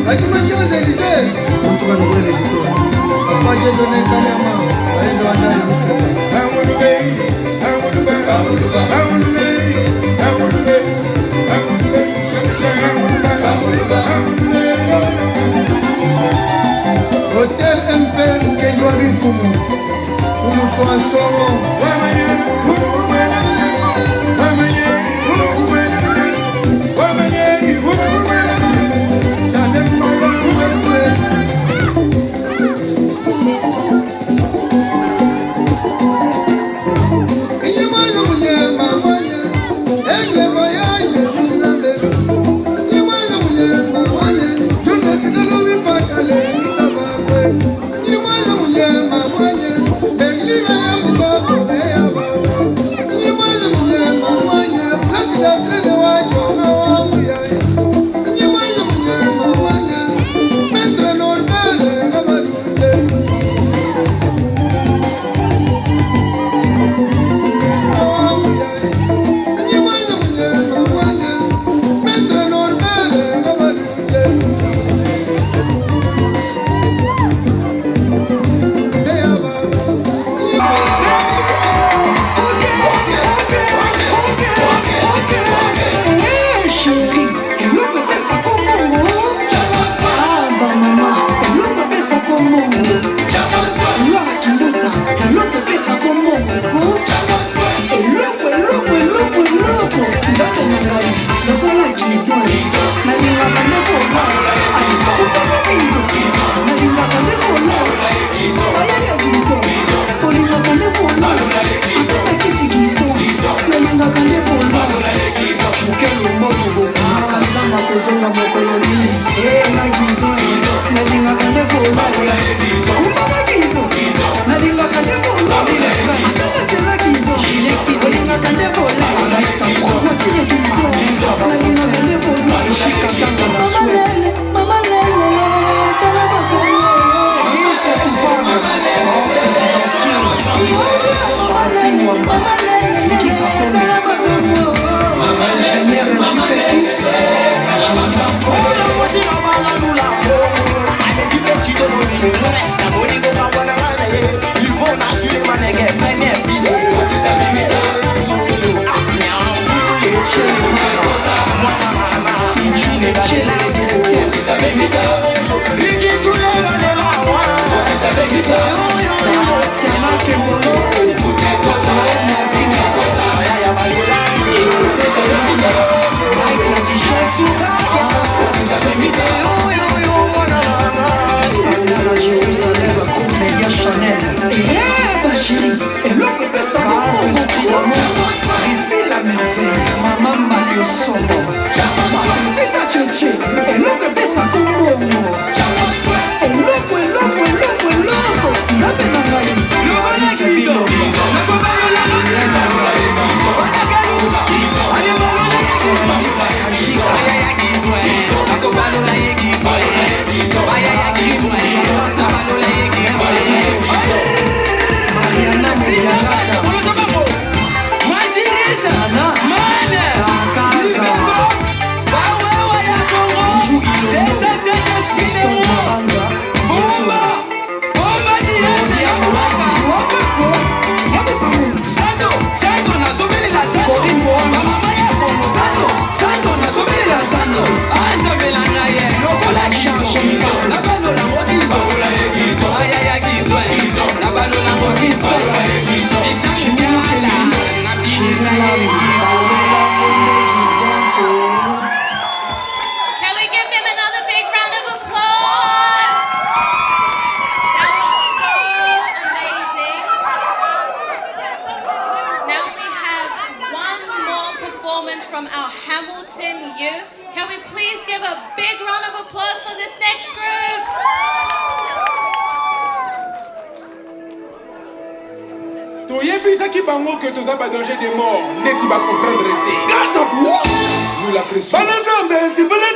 animation Élysées, on trouve le vrai éditeur. Papa j'ai donné Kalama, allez le Wanda et Moussa. Hôtel MP, Kedjoa Bifumu, pour nous transformer. From our Hamilton youth. Can we please give a big round of applause for this next group? Toyebisaki bango que toza ba danger des morts, neti ba comprendre te. Garde à vous. Nous la pression. Balanzambe, si balanzambe,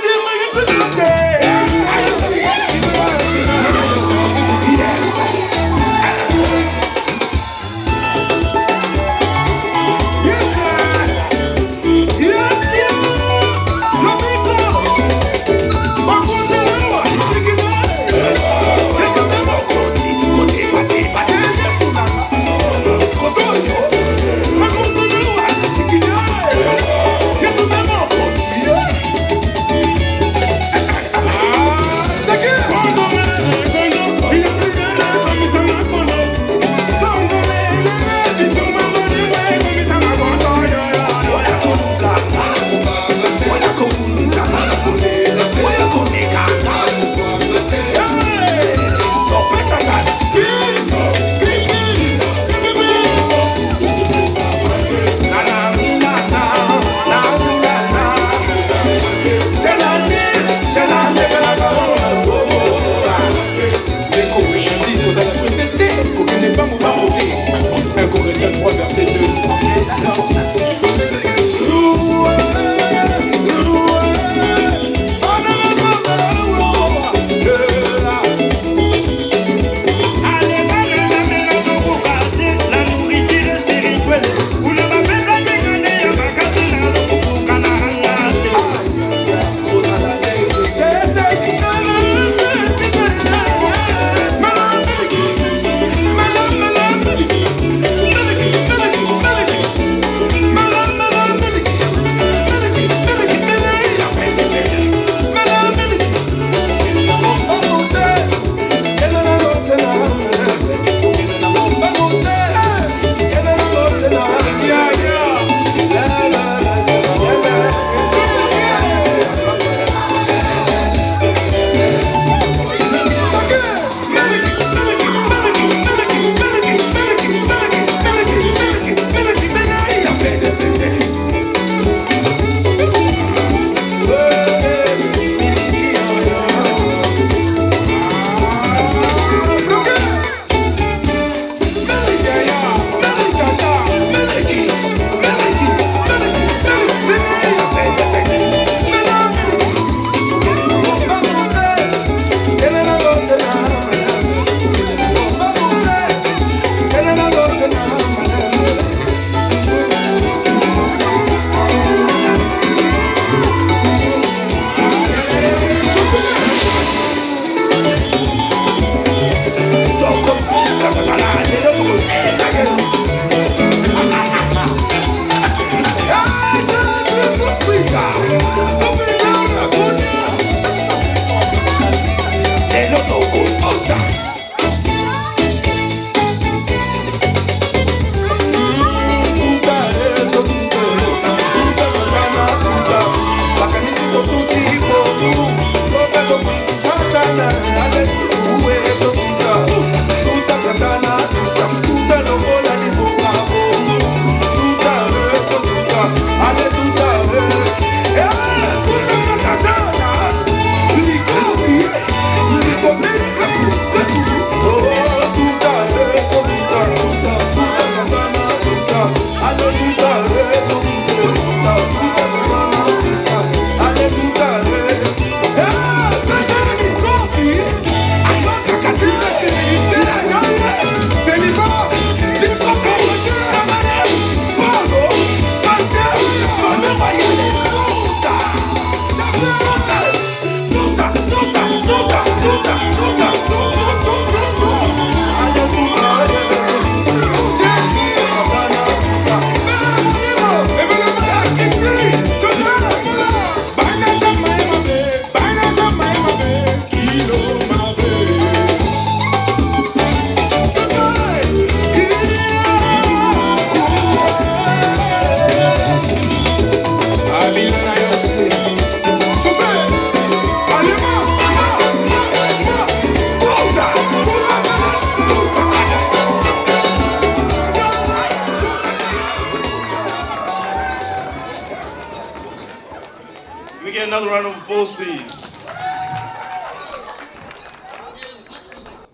round of applause, please.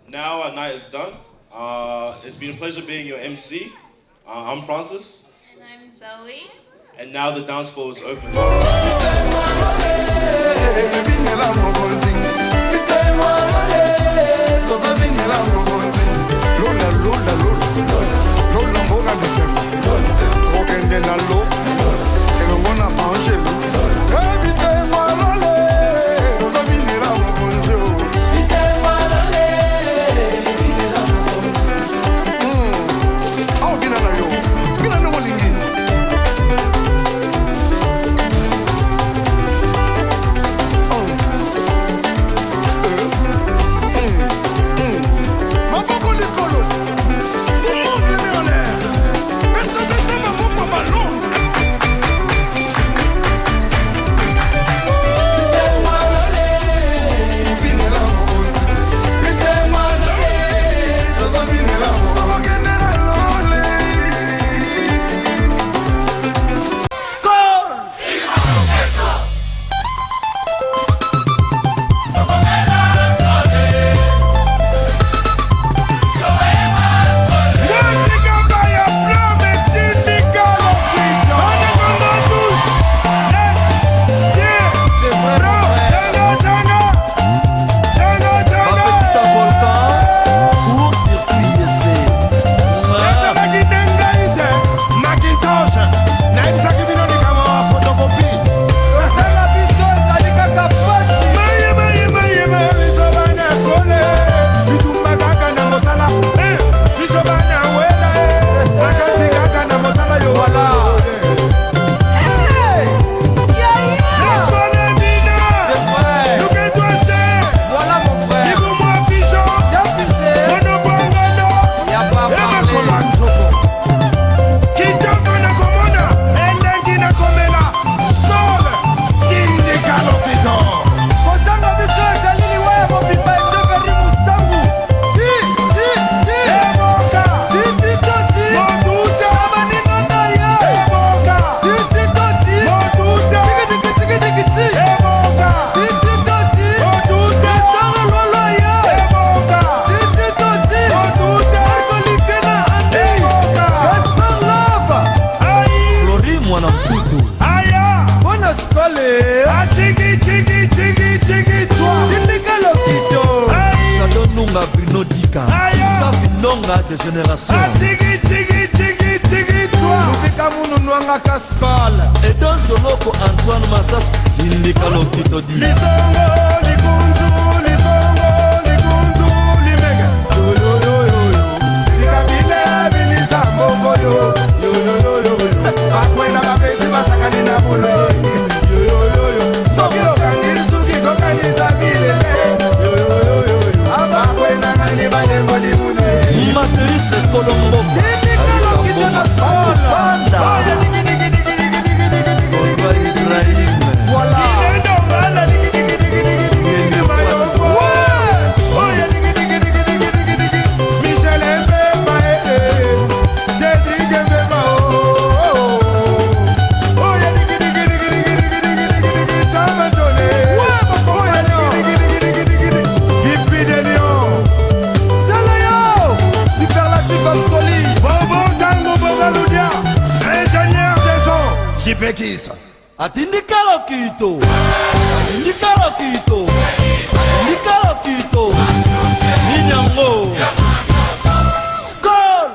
Now our night is done. It's been a pleasure being your MC. I'm Francis. And I'm Zoe. And now the dance floor is open. De génération. Et dans Zoloko Antoine Massas, Sindika Lokito dit Lisongo, Likunzu, Lisongo, Likunzu, Limega. Yo yo yo yo yo. Sikabile bilisa mbongo yo. Yo yo yo yo yo. Bakwenda mapezi masakani na bolo. Yo yo yo yo. Sokiro kangisu kikokanisa bilele. Yo yo yo yo yo. Bakwenda ngani banembo limune. Matrice Colombo Panda Ibrahim voilà Michel Mbemba Cédric Mbemba Samatone Gipi de Lyon Superlatif absolu Bobo Tango Bogaludia Ingénieur des sons Chipekisa Atindika Lokito Atindika Lokito Atindika Lokito Minyango Skol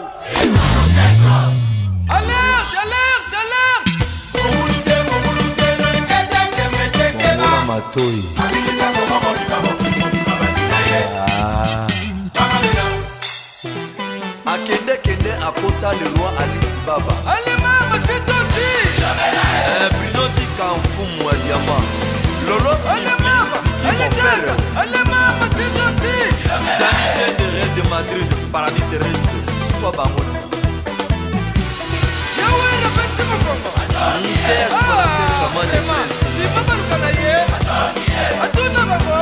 Alerte, alerte, alerte Moula Matoi Akende kende akota le roi Alice Baba. Allez maman, c'est toti. Pinoti Kanfumu à Diamant. Lolo allez maman, allez dada. Allez maman, c'est toti. Daniel de Real de Madrid, paradis terrestre. Sois bamoni. Yawe repesi mokongo. Nitez colater jamais de plaisir. Si maman kanaye. Atuna babo.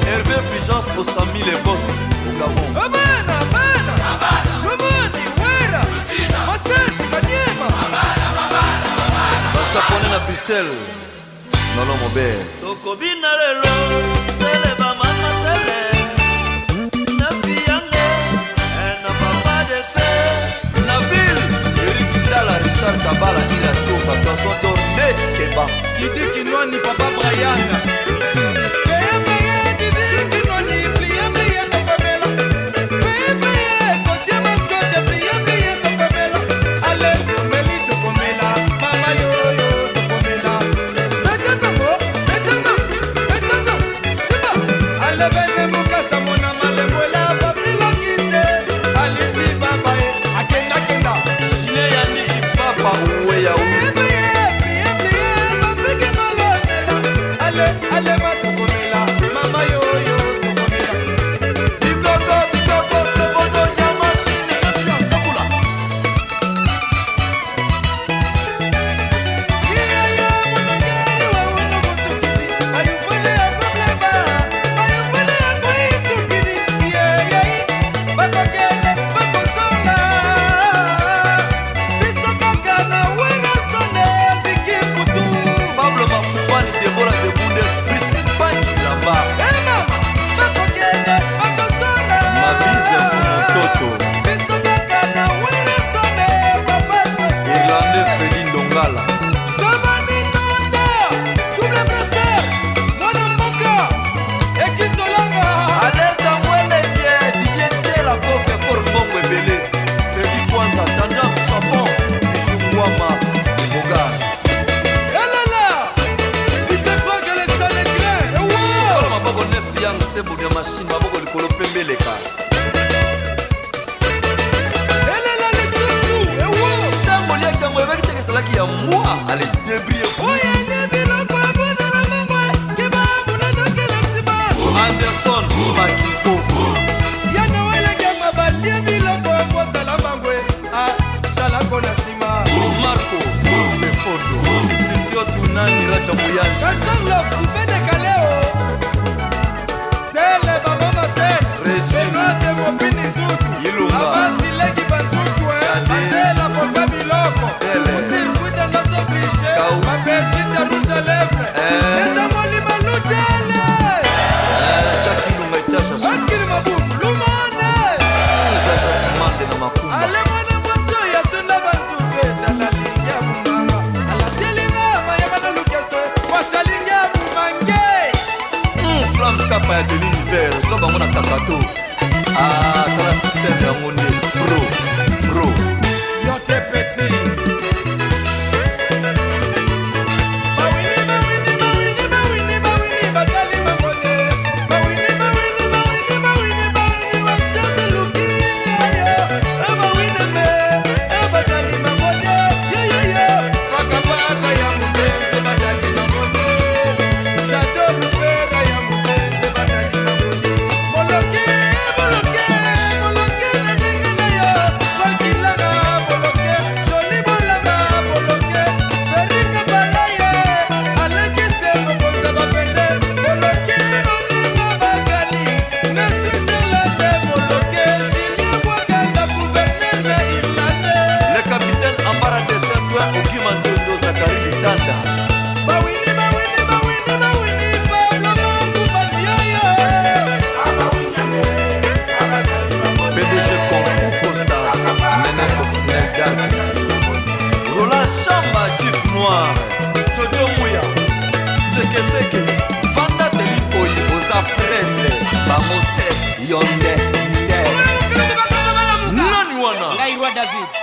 Hervé Fulgence au Sami les boss au Gabon. Abana, abana, abana. Lumani, Wera, Masesi, Kanyema. Abana, abana, abana. Japonais na Bruxelles. Nono Mobe. Tokobina lelo, sele ba mama sele. Na fiange, na papa de fe. Na ville, Eric Dala, Richard Kabala, Ina Chopa, Poisson Tourné, Keba. Didi Kinwani, Papa Brian.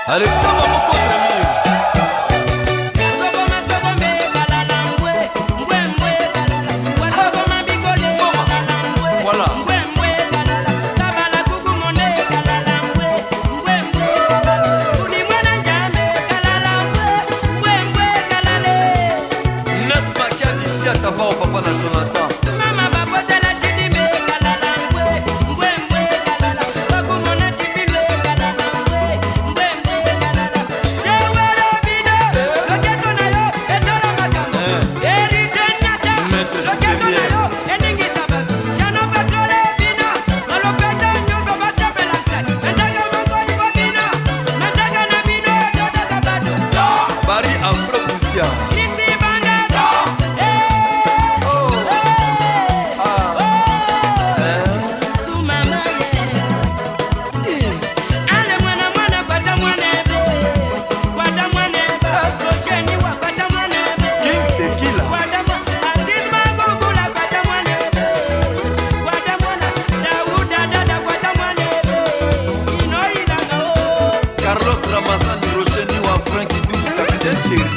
Allez, ça va mon voilà. N'est-ce pas qu'il y a dit à ta part au papa la Jonathan? Carlos Ramazan Rocheni wa Frankie Dubu Capitaine Chéri.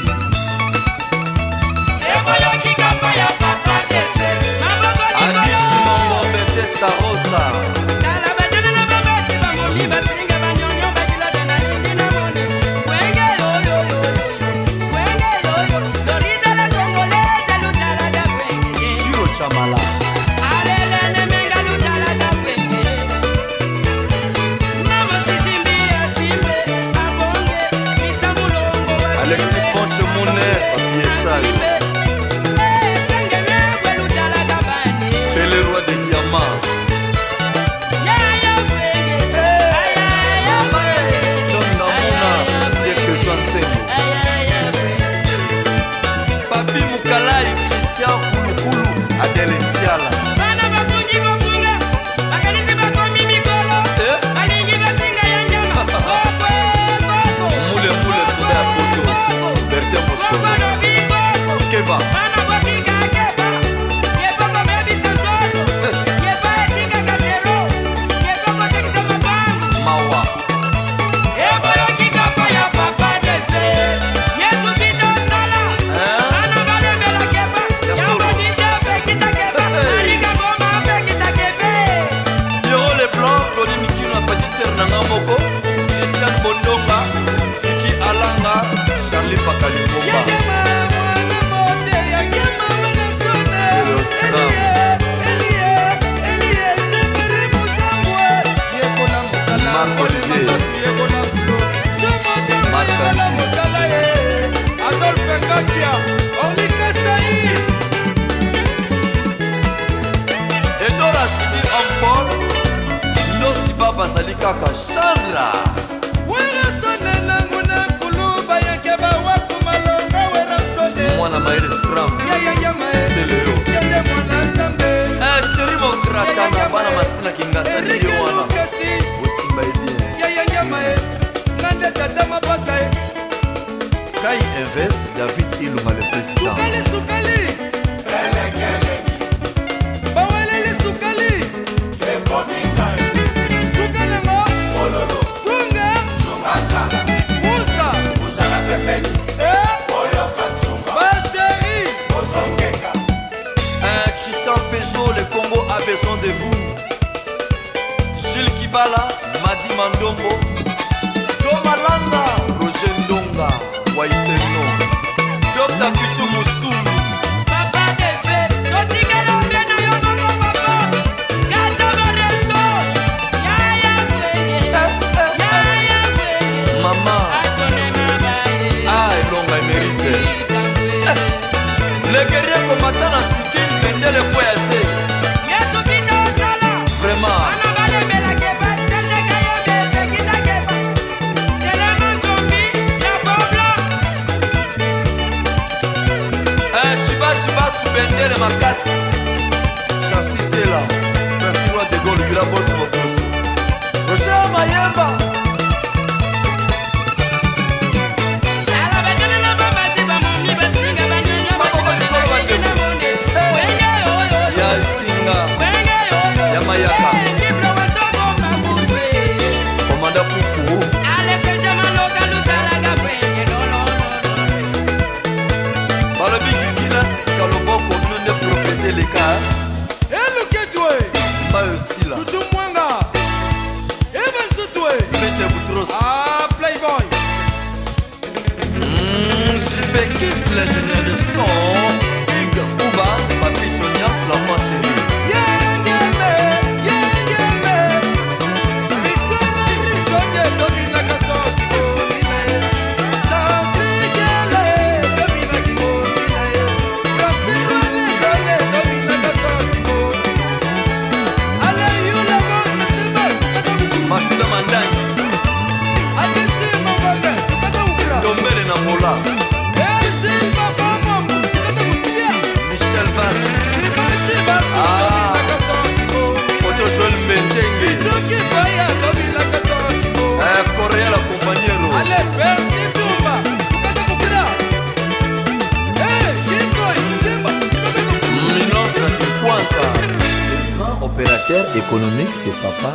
Adishi Mongombe Testa Rosa. Shiro Chamala. Alexis Ponche Mounet, papier sale. C'est le roi des diamants. John Damona, bien que Joan Sengo. Papi Moukalai, Christian Kouloukulu, Adèle Ntiala. Moule Moule Soda Koto, Bertin Mossono. Keba. Mawa. Pierrot Leblanc, Claudie Mikino, Apatitière Nanga Moko, Christian Bondonga, Fiki Alanga, Charlie Pakali Bomba. C'est le scram. Marc Olivier. Marc Adolphe Ngakia, Olika Saïd. Edora Sidi Amfor, Nossi Baba Salikaka Chandra. Mwana Maïle Scram, c'est le haut. Chéri Mokrata, Bana Masina Kingasani Yoana. Osimba Edien. Kai Invest, David Iluma le président. Christian Peugeot, le Congo a besoin de vous. Gilles Kibala, Madi Mandombo, Joe Malanga, Roger Ndonga, Waiseno, Dr. Pichu Musungu. Maman, Elonga mérite. Le guerrier combattant à Sikine, Bende le Poyate. Vraiment. Tu vas sous Bende le Makas. Chancité là. Francis Roi de Gaulle, Villa Boss Bokoso. Roger Mayemba. Yamayaka Commandant Poukou Balobi Gingina Sikaloboko non de propriété les cas. Pas aussi là. Chouchou Mwanga. Even Soutoué. Pete Boutros. Playboy. JP Kiss, l'ingénieur de son. Hugues Ouba, Papi Chonias, l'enfant chéri. Machida Mandangi Dombele na Mola Michel Bass Photo Joël Mbentenge Correa la Compagnero Minos na Kikwanza. Le grand opérateur économique c'est papa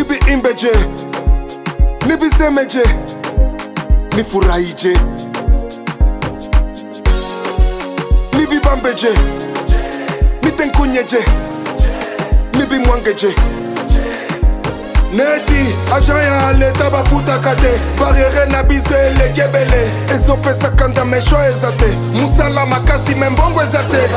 Nibi imbeje, nibi semeje, nifurahije, nibi bambeje, nitenkunyeje, nibi mwangeje. Neti, ajaya leta bafuta kate, barriere na biso elekebele, ezopesa kanda mesho ezate, musala makasi membongo ezate.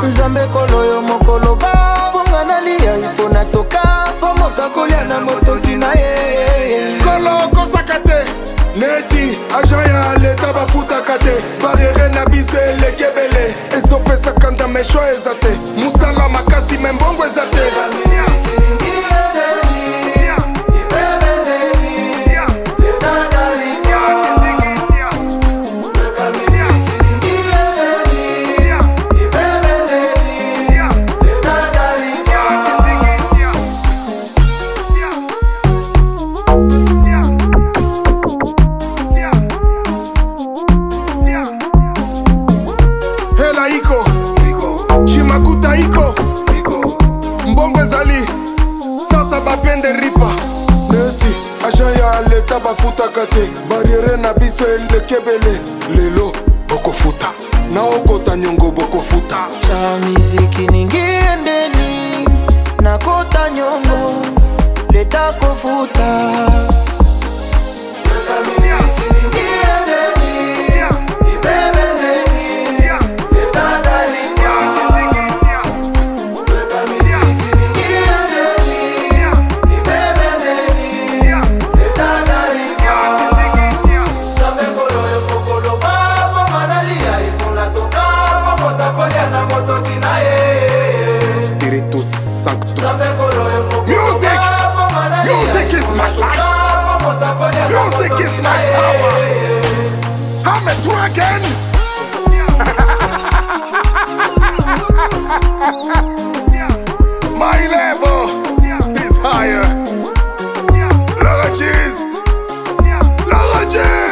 Nzambe koloyo mokolo babonga nalia ifo natoka pomoka kolia na motoki na ye kolo kosaka te neti ajaya leta bafutaka te barriere na biso elekebele ezopesa kanda mesho eza te musala makasi membongo eza te. Bafutaka te barriere na biso elekebele lelo bokofuta na okota nyongo bokofuta cha miziki ningiendeni na kota nyongo leta kofuta Spiritus Sanctus. Music! Music is my life. Music is my power. I'm a dragon. My level is higher. Lodges. Lodges.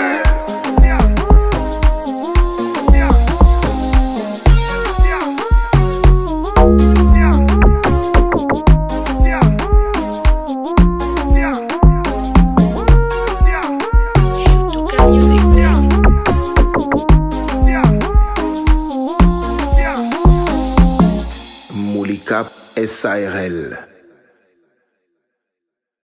Cap SARL.